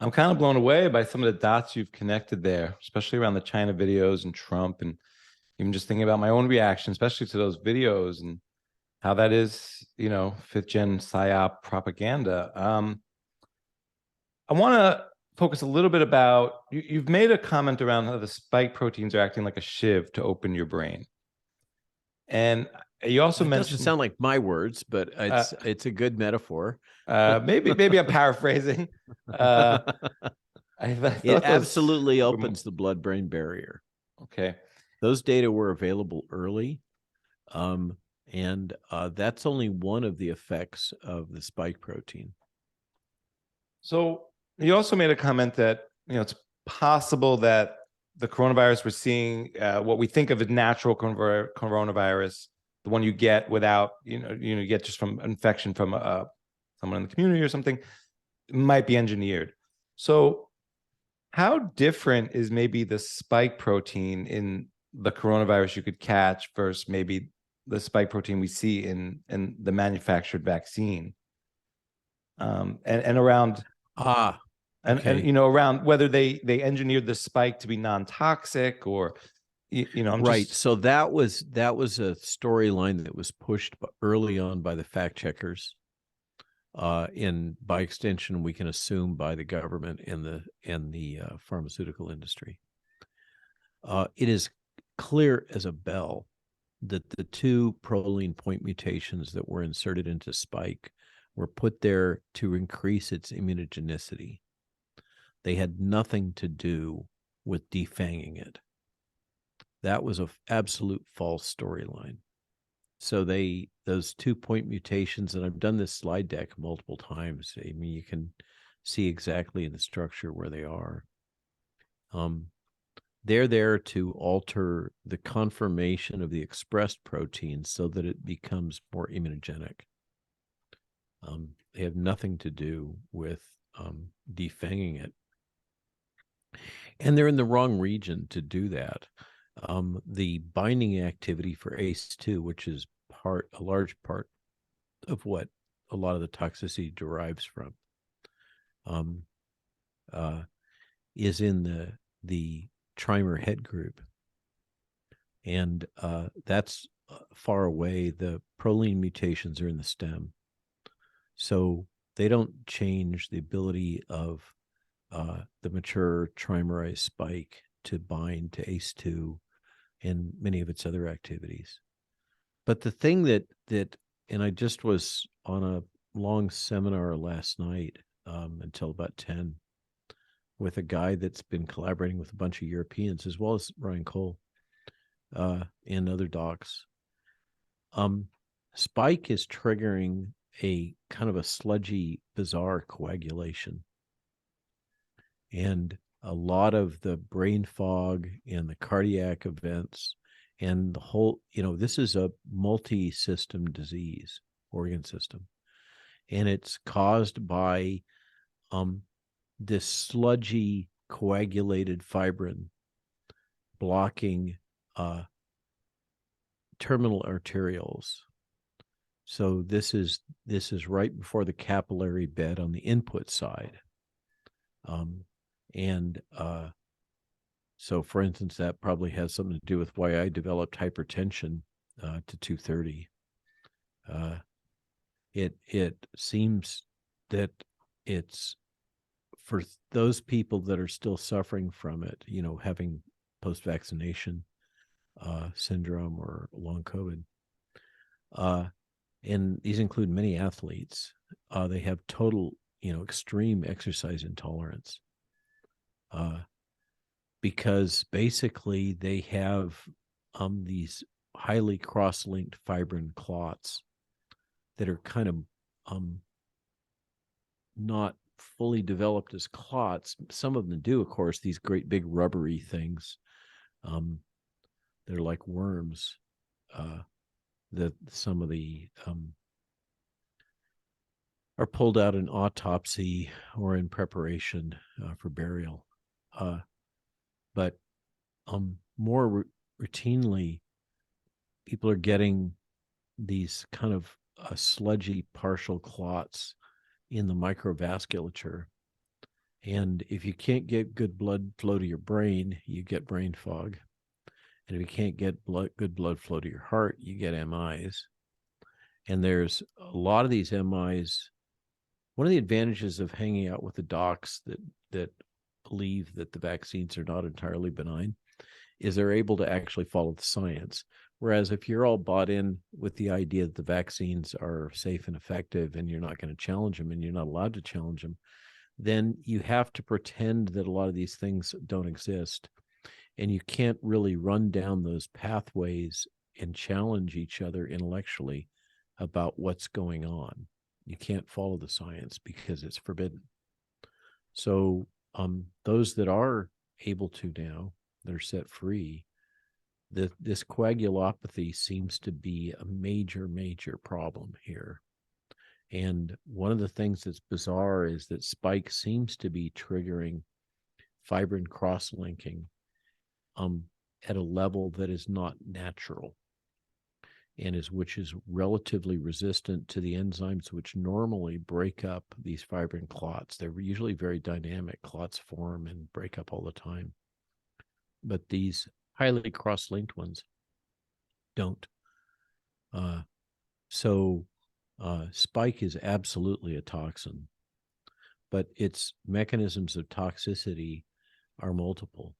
I'm kind of blown away by some of the dots you've connected there, especially around the China videos and Trump, and even just thinking about my own reaction, especially to those videos and how that is, fifth gen PSYOP propaganda. I want to focus a little bit about, you've made a comment around how the spike proteins are acting like a shiv to open your brain. And you also mentioned, doesn't sound like my words, but it's a good metaphor. Maybe I'm paraphrasing. It absolutely opens the blood-brain barrier. Okay. Those data were available early. And that's only one of the effects of the spike protein. So you also made a comment that, it's possible that the coronavirus we're seeing, what we think of as natural coronavirus, the one you get without, you get just from infection from someone in the community or something, might be engineered. So how different is maybe the spike protein in the coronavirus you could catch versus maybe the spike protein we see in the manufactured vaccine? And around okay. and around whether they engineered the spike to be non-toxic or I'm right. just So that was a storyline that was pushed early on by the fact checkers. And by extension, we can assume by the government and the pharmaceutical industry. It is clear as a bell that the two proline point mutations that were inserted into spike were put there to increase its immunogenicity. They had nothing to do with defanging it. That was an absolute false storyline. So those 2-point mutations, and I've done this slide deck multiple times. I mean, you can see exactly in the structure where they are. They're there to alter the conformation of the expressed protein so that it becomes more immunogenic. They have nothing to do with defanging it. And they're in the wrong region to do that. The binding activity for ACE2, which is a large part of what a lot of the toxicity derives from, is in the trimer head group, and that's far away. The proline mutations are in the stem, so they don't change the ability of the mature trimerized spike to bind to ACE2 and many of its other activities. But the thing that and I just was on a long seminar last night until about 10 with a guy that's been collaborating with a bunch of Europeans as well as Ryan Cole and other docs. Spike is triggering a kind of a sludgy, bizarre coagulation. And a lot of the brain fog and the cardiac events and the whole, this is a multi-system disease, organ system. And it's caused by this sludgy coagulated fibrin blocking terminal arterioles. So this is right before the capillary bed on the input side. So, for instance, that probably has something to do with why I developed hypertension to 230. It seems that it's for those people that are still suffering from it, having post-vaccination syndrome or long COVID. And these include many athletes. They have total, extreme exercise intolerance. Because basically they have these highly cross-linked fibrin clots that are kind of not fully developed as clots. Some of them do, of course, these great big rubbery things. They're like worms that some of the are pulled out in autopsy or in preparation for burial. But more routinely, people are getting these kind of sludgy partial clots in the microvasculature. And if you can't get good blood flow to your brain, you get brain fog. And if you can't get good blood flow to your heart, you get MIs. And there's a lot of these MIs. One of the advantages of hanging out with the docs that believe that the vaccines are not entirely benign is they're able to actually follow the science. Whereas if you're all bought in with the idea that the vaccines are safe and effective and you're not going to challenge them and you're not allowed to challenge them, then you have to pretend that a lot of these things don't exist. And you can't really run down those pathways and challenge each other intellectually about what's going on. You can't follow the science because it's forbidden. So those that are able to now, that are set free, this coagulopathy seems to be a major, major problem here. And one of the things that's bizarre is that spike seems to be triggering fibrin cross-linking at a level that is not natural, and which is relatively resistant to the enzymes which normally break up these fibrin clots. They're usually very dynamic. Clots form and break up all the time. But these highly cross-linked ones don't. So spike is absolutely a toxin, but its mechanisms of toxicity are multiple.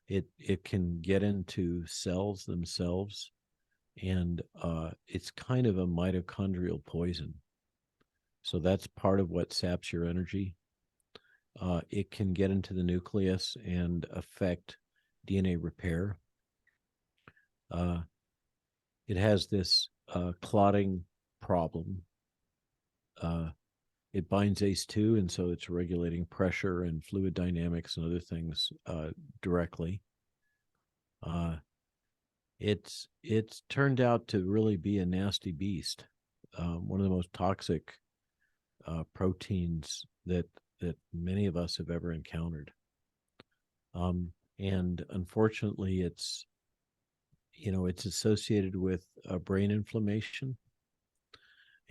It can get into cells themselves, and it's kind of a mitochondrial poison. So that's part of what saps your energy. It can get into the nucleus and affect DNA repair. It has this clotting problem. It binds ACE2, and so it's regulating pressure and fluid dynamics and other things directly. It's turned out to really be a nasty beast. One of the most toxic proteins that many of us have ever encountered. And unfortunately, it's associated with brain inflammation.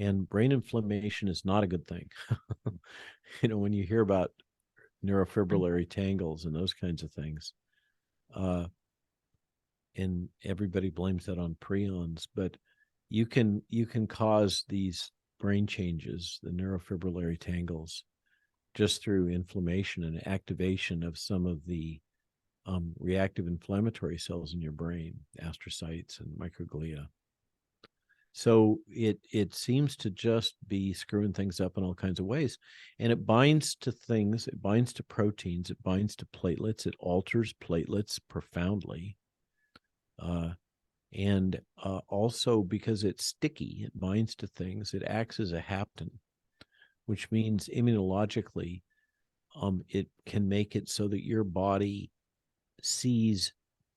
And brain inflammation is not a good thing. When you hear about neurofibrillary tangles and those kinds of things, and everybody blames that on prions, but you can cause these brain changes, the neurofibrillary tangles, just through inflammation and activation of some of the reactive inflammatory cells in your brain, astrocytes and microglia. So it seems to just be screwing things up in all kinds of ways. And it binds to things, it binds to proteins, it binds to platelets, it alters platelets profoundly. And also because it's sticky, it binds to things, it acts as a hapten, which means immunologically, it can make it so that your body sees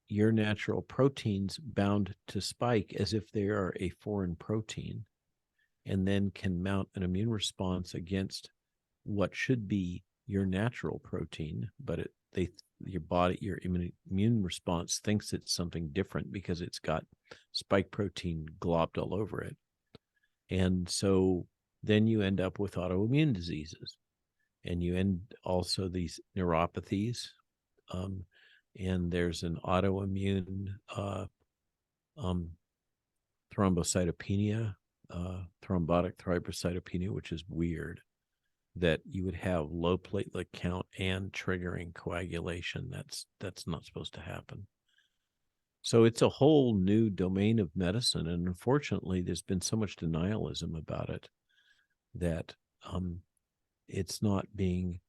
your natural proteins bound to spike as if they are a foreign protein, and then can mount an immune response against what should be your natural protein, but your immune response thinks it's something different because it's got spike protein globbed all over it. And so then you end up with autoimmune diseases, and you end also these neuropathies. And there's an autoimmune thrombocytopenia, thrombotic thrombocytopenia, which is weird, that you would have low platelet count and triggering coagulation. That's not supposed to happen. So it's a whole new domain of medicine, and unfortunately, there's been so much denialism about it that it's not being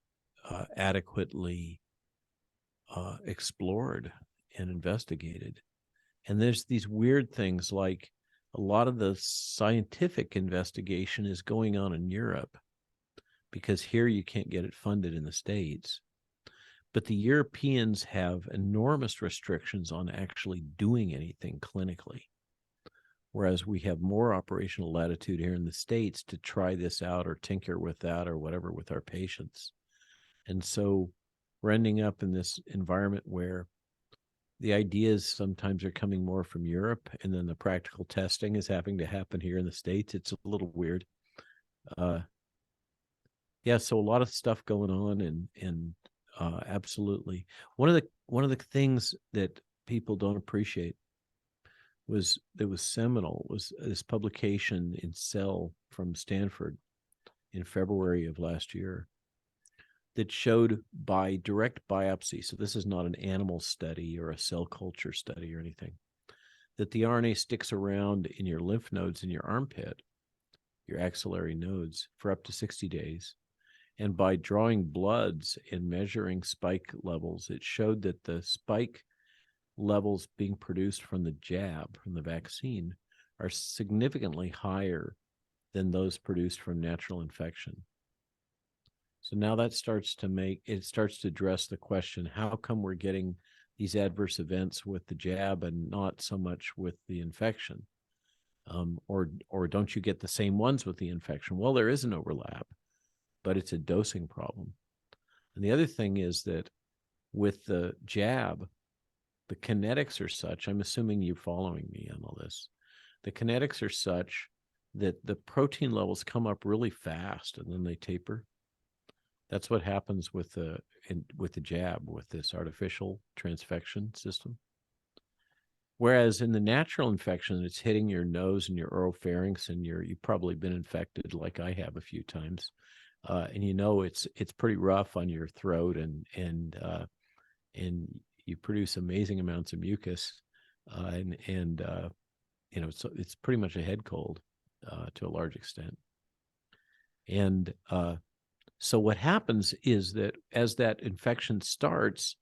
adequately explored and investigated. And there's these weird things, like a lot of the scientific investigation is going on in Europe, because here you can't get it funded in the States. But the Europeans have enormous restrictions on actually doing anything clinically, whereas we have more operational latitude here in the States to try this out or tinker with that or whatever with our patients. And so we're ending up in this environment where the ideas sometimes are coming more from Europe, and then the practical testing is having to happen here in the States. It's a little weird. So a lot of stuff going on, and absolutely. One of the things that people don't appreciate was seminal was this publication in Cell from Stanford in February of last year that showed by direct biopsy, so this is not an animal study or a cell culture study or anything, that the RNA sticks around in your lymph nodes in your armpit, your axillary nodes, for up to 60 days. And by drawing bloods and measuring spike levels, it showed that the spike levels being produced from the jab, from the vaccine, are significantly higher than those produced from natural infection. So now that starts to address the question, how come we're getting these adverse events with the jab and not so much with the infection? Or don't you get the same ones with the infection? Well, there is an overlap, but it's a dosing problem. And the other thing is that with the jab, the kinetics are such, I'm assuming you're following me on all this. The kinetics are such that the protein levels come up really fast and then they taper. That's what happens with the jab, with this artificial transfection system. Whereas in the natural infection, it's hitting your nose and your oropharynx, and you've probably been infected like I have a few times, and it's pretty rough on your throat, and you produce amazing amounts of mucus, so it's pretty much a head cold to a large extent. And so what happens is that as that infection starts,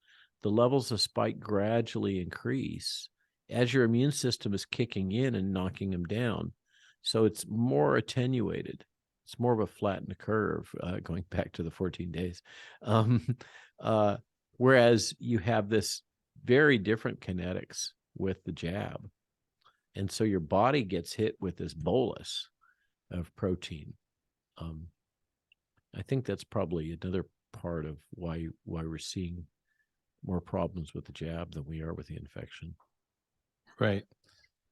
the levels of spike gradually increase as your immune system is kicking in and knocking them down. So it's more attenuated. It's more of a flattened curve, going back to the 14 days. Whereas you have this very different kinetics with the jab. And so your body gets hit with this bolus of protein. I think that's probably another part of why we're seeing more problems with the jab than we are with the infection. Right.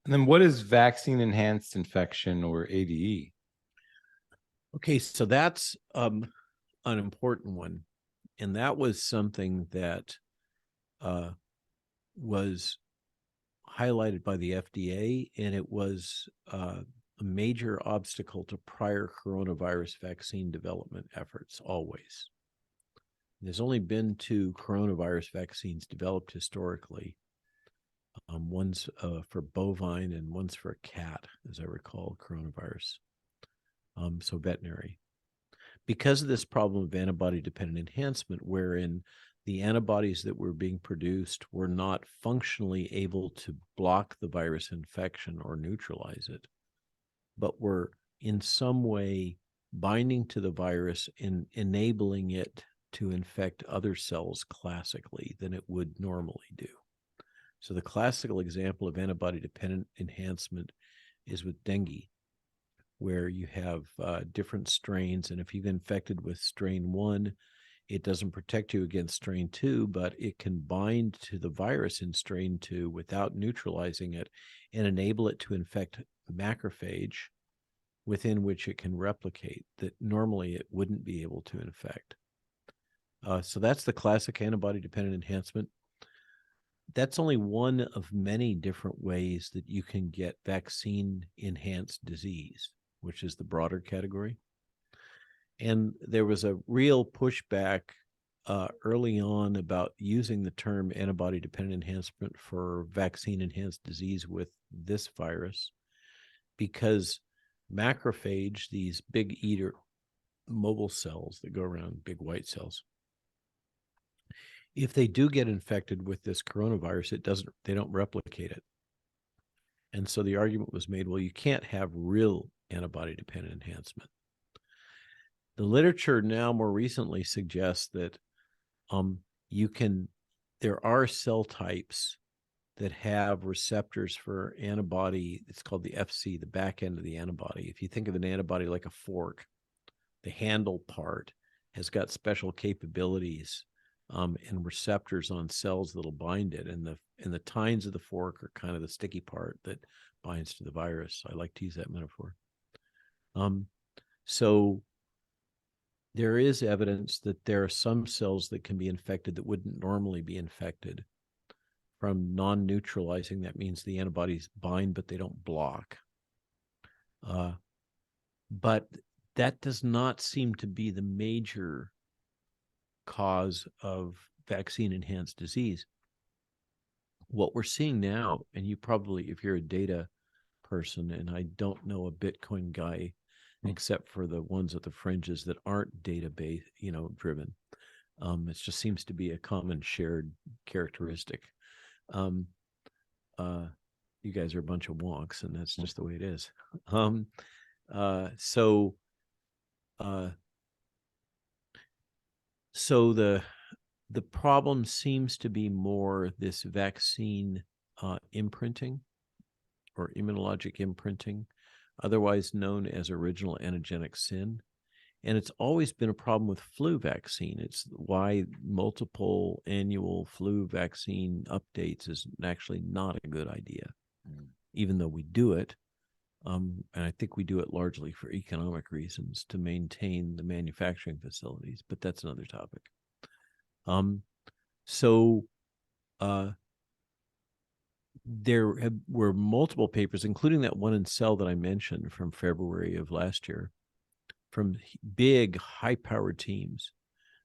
And then what is vaccine enhanced infection, or ADE? Okay, so that's an important one. And that was something that was highlighted by the FDA, and it was a major obstacle to prior coronavirus vaccine development efforts always. There's only been 2 coronavirus vaccines developed historically. One's for bovine and one's for a cat, as I recall, coronavirus. So veterinary. Because of this problem of antibody-dependent enhancement, wherein the antibodies that were being produced were not functionally able to block the virus infection or neutralize it, but were in some way binding to the virus and enabling it to infect other cells classically than it would normally do. So the classical example of antibody-dependent enhancement is with dengue, where you have different strains, and if you've infected with strain 1, it doesn't protect you against strain 2, but it can bind to the virus in strain 2 without neutralizing it and enable it to infect macrophage, within which it can replicate that normally it wouldn't be able to infect. So that's the classic antibody-dependent enhancement. That's only one of many different ways that you can get vaccine-enhanced disease, which is the broader category. And there was a real pushback early on about using the term antibody-dependent enhancement for vaccine-enhanced disease with this virus, because macrophage, these big eater mobile cells that go around, big white cells, if they do get infected with this coronavirus, they don't replicate it. And so the argument was made, well, you can't have real antibody-dependent enhancement. The literature now more recently suggests that there are cell types that have receptors for antibody. It's called the FC, the back end of the antibody. If you think of an antibody like a fork, the handle part has got special capabilities and receptors on cells that'll bind it. And the tines of the fork are kind of the sticky part that binds to the virus. I like to use that metaphor. So there is evidence that there are some cells that can be infected that wouldn't normally be infected from non-neutralizing. That means the antibodies bind, but they don't block. But that does not seem to be the major cause of vaccine-enhanced disease. What we're seeing now, and you probably, if you're a data person, and I don't know a Bitcoin guy except for the ones at the fringes that aren't database, driven. It just seems to be a common shared characteristic. You guys are a bunch of wonks, and that's just the way it is. So the problem seems to be more this vaccine imprinting or immunologic imprinting, otherwise known as original antigenic sin. And it's always been a problem with flu vaccine. It's why multiple annual flu vaccine updates is actually not a good idea, even though we do it. And I think we do it largely for economic reasons to maintain the manufacturing facilities, but that's another topic. There were multiple papers, including that one in Cell that I mentioned from February of last year, from big, high-powered teams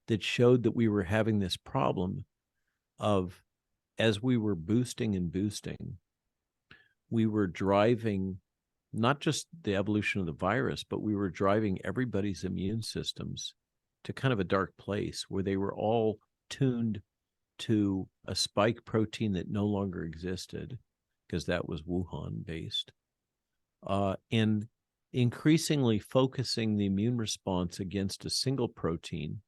that showed that we were having this problem of, as we were boosting and boosting, we were driving not just the evolution of the virus, but we were driving everybody's immune systems to kind of a dark place where they were all tuned to a spike protein that no longer existed because that was Wuhan based, and increasingly focusing the immune response against a single protein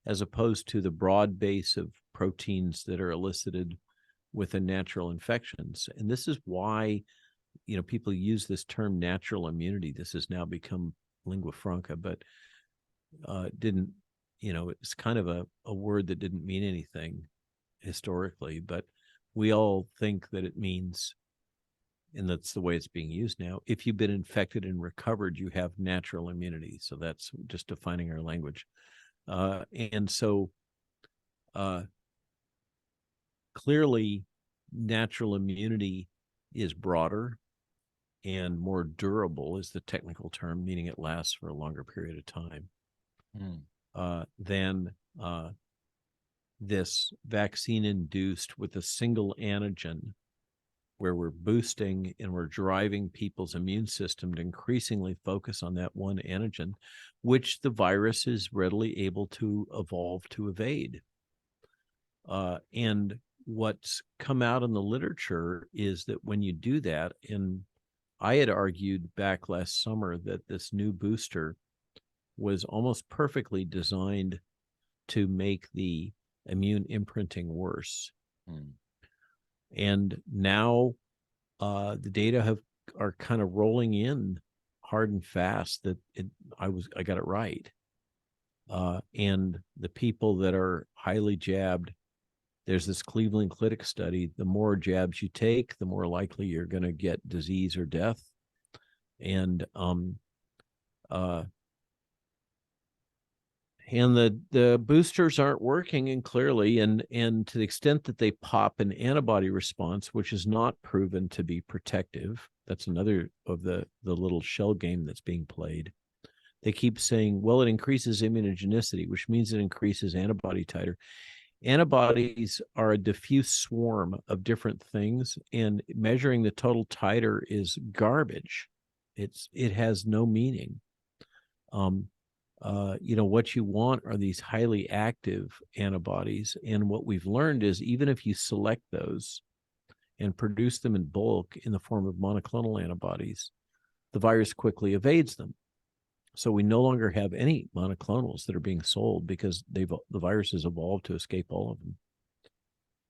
as opposed to the broad base of proteins that are elicited within natural infections. And this is why, people use this term natural immunity. This has now become lingua franca, but didn't, it's kind of a word that didn't mean anything historically, but we all think that it means, and that's the way it's being used now, if you've been infected and recovered, you have natural immunity. So that's just defining our language. And so clearly natural immunity is broader and more durable is the technical term, meaning it lasts for a longer period of time than this vaccine induced with a single antigen, where we're boosting and we're driving people's immune system to increasingly focus on that one antigen, which the virus is readily able to evolve to evade. And what's come out in the literature is that when you do that, and I had argued back last summer that this new booster was almost perfectly designed to make the immune imprinting worse. And now the data are kind of rolling in hard and fast that I got it right. And the people that are highly jabbed, there's this Cleveland Clinic study, the more jabs you take, the more likely you're going to get disease or death. And the boosters aren't working, and clearly, and to the extent that they pop an antibody response, which is not proven to be protective, that's another of the little shell game that's being played. They keep saying, well, it increases immunogenicity, which means it increases antibody titer. Antibodies are a diffuse swarm of different things, and measuring the total titer is garbage. It has no meaning. What you want are these highly active antibodies. And what we've learned is even if you select those and produce them in bulk in the form of monoclonal antibodies, the virus quickly evades them. So we no longer have any monoclonals that are being sold because the virus has evolved to escape all of them.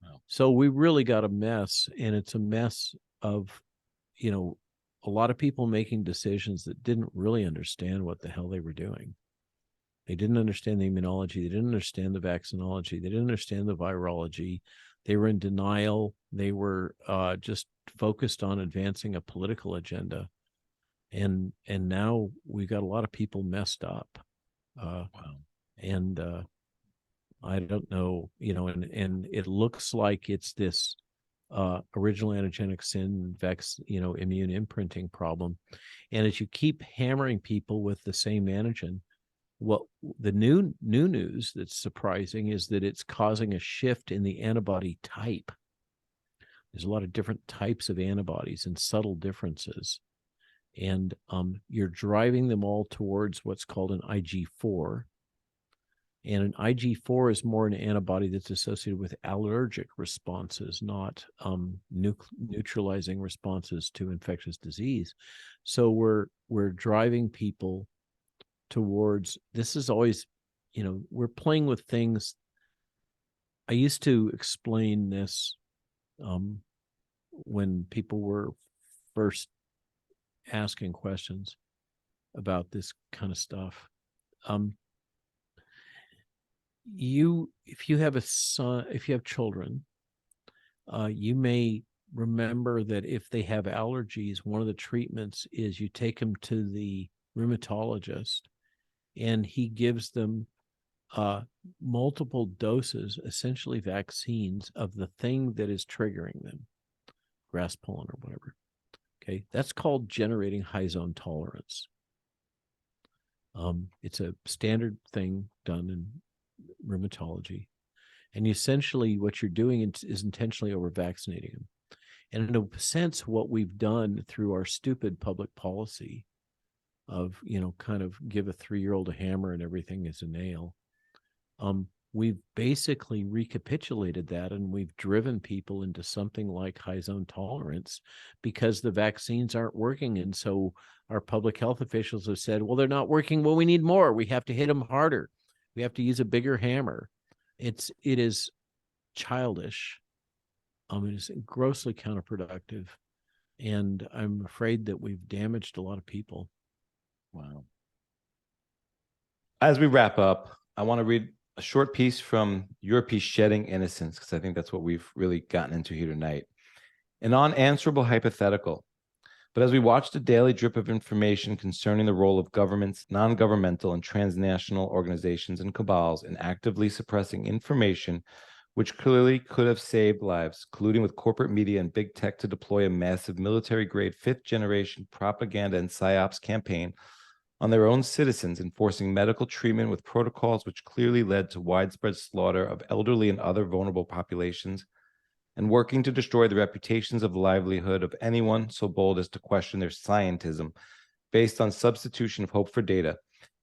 Wow. So we really got a mess, and it's a mess of, a lot of people making decisions that didn't really understand what the hell they were doing. They didn't understand the immunology. They didn't understand the vaccinology. They didn't understand the virology. They were in denial. They were just focused on advancing a political agenda. And now we've got a lot of people messed up. Wow. And I don't know, and it looks like it's this original antigenic sin, immune imprinting problem. And as you keep hammering people with the same antigen, what the new news that's surprising is that it's causing a shift in the antibody type. There's a lot of different types of antibodies and subtle differences. And you're driving them all towards what's called an IG4. And an IG4 is more an antibody that's associated with allergic responses, not neutralizing responses to infectious disease. So we're driving people towards, this is always, we're playing with things. I used to explain this when people were first asking questions about this kind of stuff. If you have a son, if you have children, you may remember that if they have allergies, one of the treatments is you take them to the rheumatologist, and he gives them multiple doses, essentially vaccines, of the thing that is triggering them, grass pollen or whatever. Okay, that's called generating high zone tolerance. It's a standard thing done in rheumatology. And essentially what you're doing is intentionally over vaccinating them. And in a sense, what we've done through our stupid public policy of, kind of give a 3-year-old a hammer and everything is a nail, we've basically recapitulated that, and we've driven people into something like high zone tolerance because the vaccines aren't working. And so our public health officials have said, well, they're not working. Well, we need more. We have to hit them harder. We have to use a bigger hammer. It is childish. It is grossly counterproductive. And I'm afraid that we've damaged a lot of people. Wow. As we wrap up, I want to read a short piece from your piece, Shedding Innocence, because I think that's what we've really gotten into here tonight. An unanswerable hypothetical. But as we watch the daily drip of information concerning the role of governments, non-governmental, and transnational organizations and cabals in actively suppressing information which clearly could have saved lives, colluding with corporate media and big tech to deploy a massive military-grade fifth-generation propaganda and psyops campaign on their own citizens, enforcing medical treatment with protocols which clearly led to widespread slaughter of elderly and other vulnerable populations, and working to destroy the reputations of livelihood of anyone so bold as to question their scientism based on substitution of hope for data.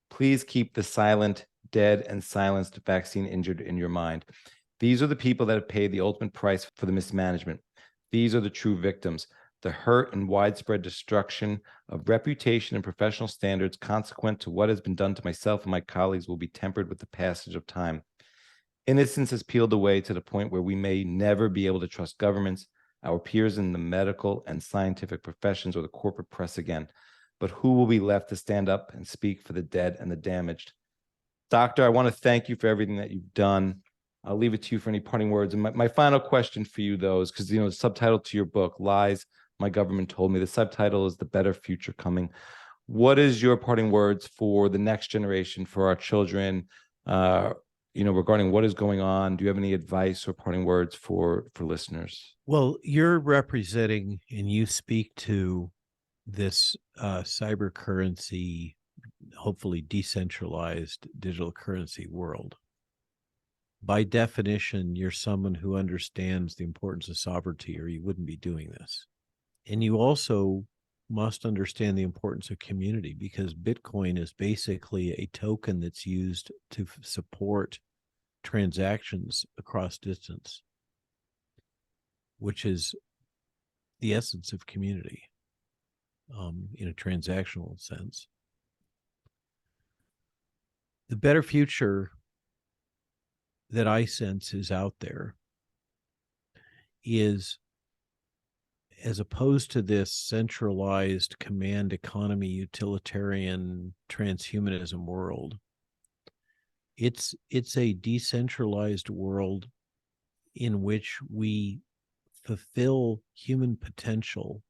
Please keep the silent, dead, and silenced vaccine injured in your mind. These are the people that have paid the ultimate price for the mismanagement. These are the true victims. The hurt and widespread destruction of reputation and professional standards consequent to what has been done to myself and my colleagues will be tempered with the passage of time. Innocence has peeled away to the point where we may never be able to trust governments, our peers in the medical and scientific professions, or the corporate press again. But who will be left to stand up and speak for the dead and the damaged? Doctor, I want to thank you for everything that you've done. I'll leave it to you for any parting words. And my final question for you, though, is because, the subtitle to your book, Lies My Government Told Me, the subtitle is The Better Future Coming. What is your parting words for the next generation, for our children, regarding what is going on? Do you have any advice or parting words for listeners? Well, you're representing and you speak to this cyber currency, hopefully decentralized digital currency world. By definition, you're someone who understands the importance of sovereignty, or you wouldn't be doing this. And you also must understand the importance of community, because Bitcoin is basically a token that's used to support transactions across distance, which is the essence of community in a transactional sense. The better future that I sense is out there is, as opposed to this centralized command economy, utilitarian transhumanism world, it's a decentralized world in which we fulfill human potential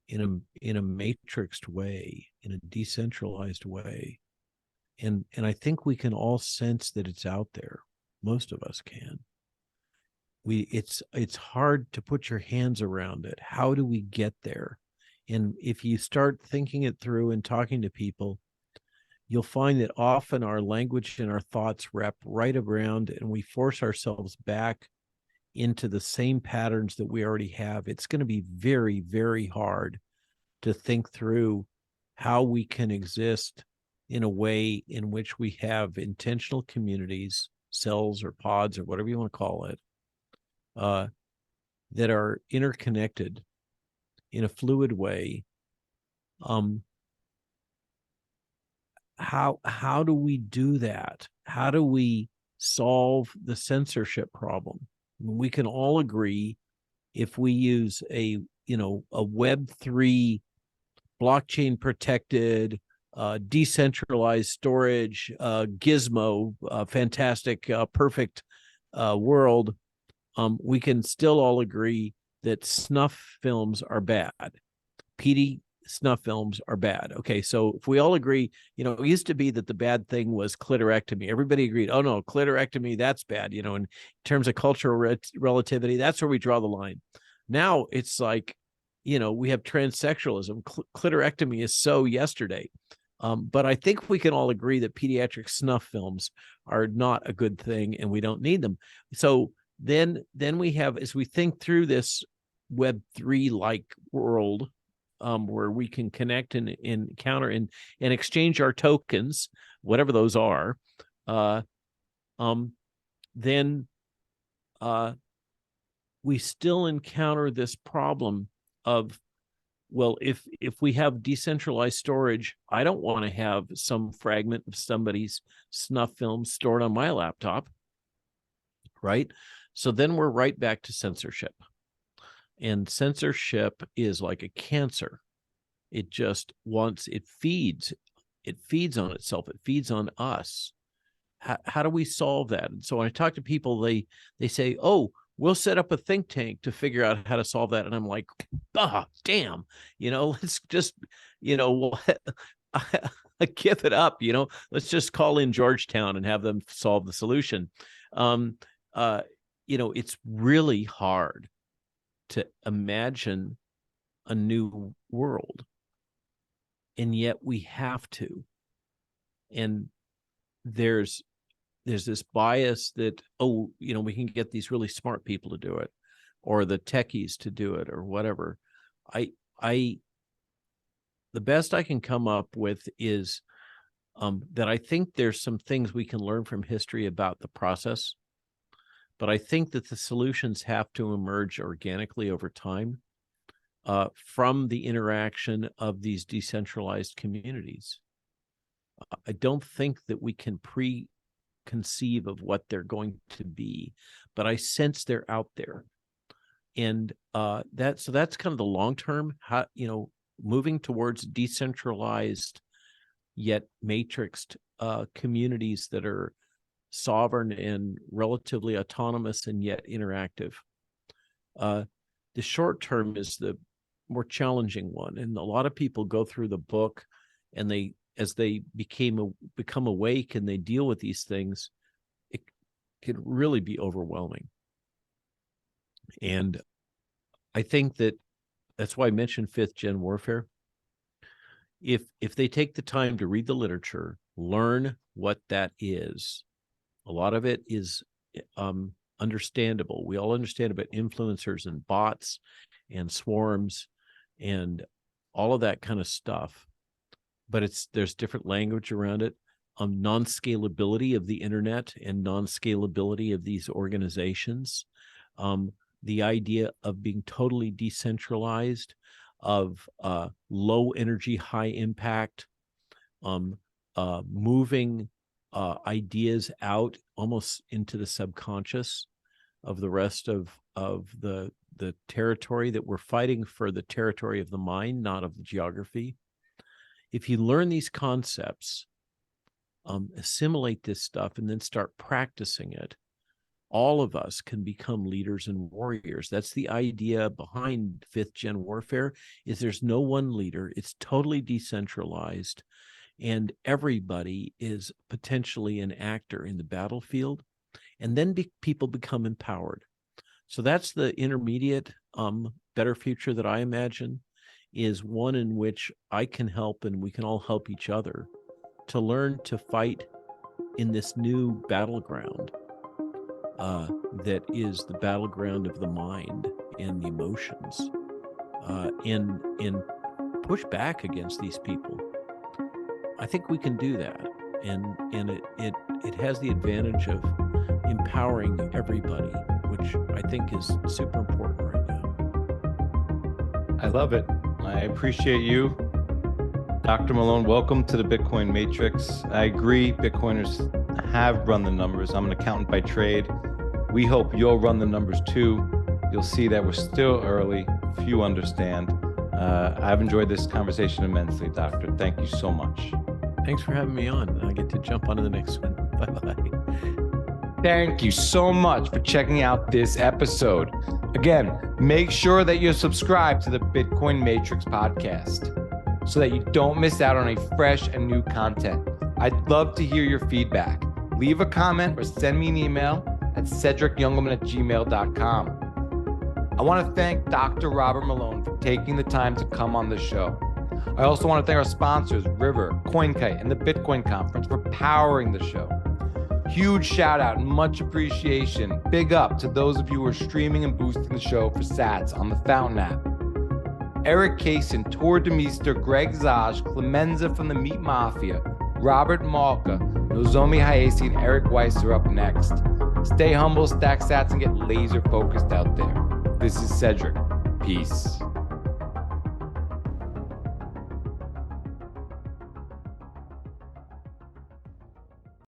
in a matrixed way, in a decentralized way. And I think we can all sense that it's out there. Most of us can. It's hard to put your hands around it. How do we get there? And if you start thinking it through and talking to people, you'll find that often our language and our thoughts wrap right around, and we force ourselves back into the same patterns that we already have. It's going to be very, very hard to think through how we can exist in a way in which we have intentional communities, cells or pods or whatever you want to call it, that are interconnected in a fluid way. How do we do that? How do we solve the censorship problem? We can all agree, if we use a a Web3 blockchain protected, decentralized storage, gizmo, fantastic, perfect world, we can still all agree that snuff films are bad. PD snuff films are bad. Okay, so if we all agree, it used to be that the bad thing was clitorectomy. Everybody agreed, oh no, clitorectomy, that's bad. In terms of cultural relativity, that's where we draw the line. Now it's like, we have transsexualism. Clitorectomy is so yesterday. But I think we can all agree that pediatric snuff films are not a good thing and we don't need them. So then we have, as we think through this Web3 like world, where we can connect and encounter and exchange our tokens, whatever those are, then we still encounter this problem of, well, if we have decentralized storage, I don't want to have some fragment of somebody's snuff film stored on my laptop, right? So then we're right back to censorship. And censorship is like a cancer. It just feeds on itself. It feeds on us. How do we solve that? And so when I talk to people, they say, oh, we'll set up a think tank to figure out how to solve that. And I'm like, damn, let's just, give it up, let's just call in Georgetown and have them solve the solution. It's really hard to imagine a new world. And yet we have to. And there's this bias that, we can get these really smart people to do it, or the techies to do it, or whatever. The best I can come up with is that I think there's some things we can learn from history about the process, but I think that the solutions have to emerge organically over time from the interaction of these decentralized communities. I don't think that we can conceive of what they're going to be, but I sense they're out there. And that's kind of the long term, moving towards decentralized yet matrixed communities that are sovereign and relatively autonomous and yet interactive. The short term is the more challenging one, and a lot of people go through the book, and as they become awake and they deal with these things, it can really be overwhelming. And I think that's why I mentioned 5th gen warfare. If they take the time to read the literature, learn what that is, a lot of it is understandable. We all understand about influencers and bots and swarms and all of that kind of stuff. But there's different language around it. Non-scalability of the internet and non-scalability of these organizations. The idea of being totally decentralized, of low energy, high impact, moving ideas out almost into the subconscious of the rest of the territory, that we're fighting for the territory of the mind, not of the geography. If you learn these concepts, assimilate this stuff, and then start practicing it, all of us can become leaders and warriors. That's the idea behind 5th gen warfare, is there's no one leader. It's totally decentralized, and everybody is potentially an actor in the battlefield, and then people become empowered. So that's the intermediate, better future that I imagine, is one in which I can help and we can all help each other to learn to fight in this new battleground that is the battleground of the mind and the emotions, and push back against these people. I think we can do that, and it has the advantage of empowering everybody, which I think is super important right now. I love it. I appreciate you, Dr. Malone. Welcome to the Bitcoin Matrix. I agree, Bitcoiners have run the numbers. I'm an accountant by trade. We hope you'll run the numbers too. You'll see that we're still early. few understand. I've enjoyed this conversation immensely, Doctor. Thank you so much. Thanks for having me on. I get to jump on to the next one. Bye-bye. Thank you so much for checking out this episode. Again, make sure that you're subscribed to the Bitcoin Matrix podcast so that you don't miss out on a fresh and new content. I'd love to hear your feedback. Leave a comment or send me an email at cedricyoungleman@gmail.com. I want to thank Dr. Robert Malone for taking the time to come on the show. I also want to thank our sponsors, River, CoinKite, and the Bitcoin Conference for powering the show. Huge shout out and much appreciation. Big up to those of you who are streaming and boosting the show for sats on the Fountain app. Eric Kaysen, Tor Demeester, Greg Zaj, Clemenza from the Meat Mafia, Robert Malka, Nozomi Hayesi, and Eric Weiss are up next. Stay humble, stack sats, and get laser focused out there. This is Cedric. Peace.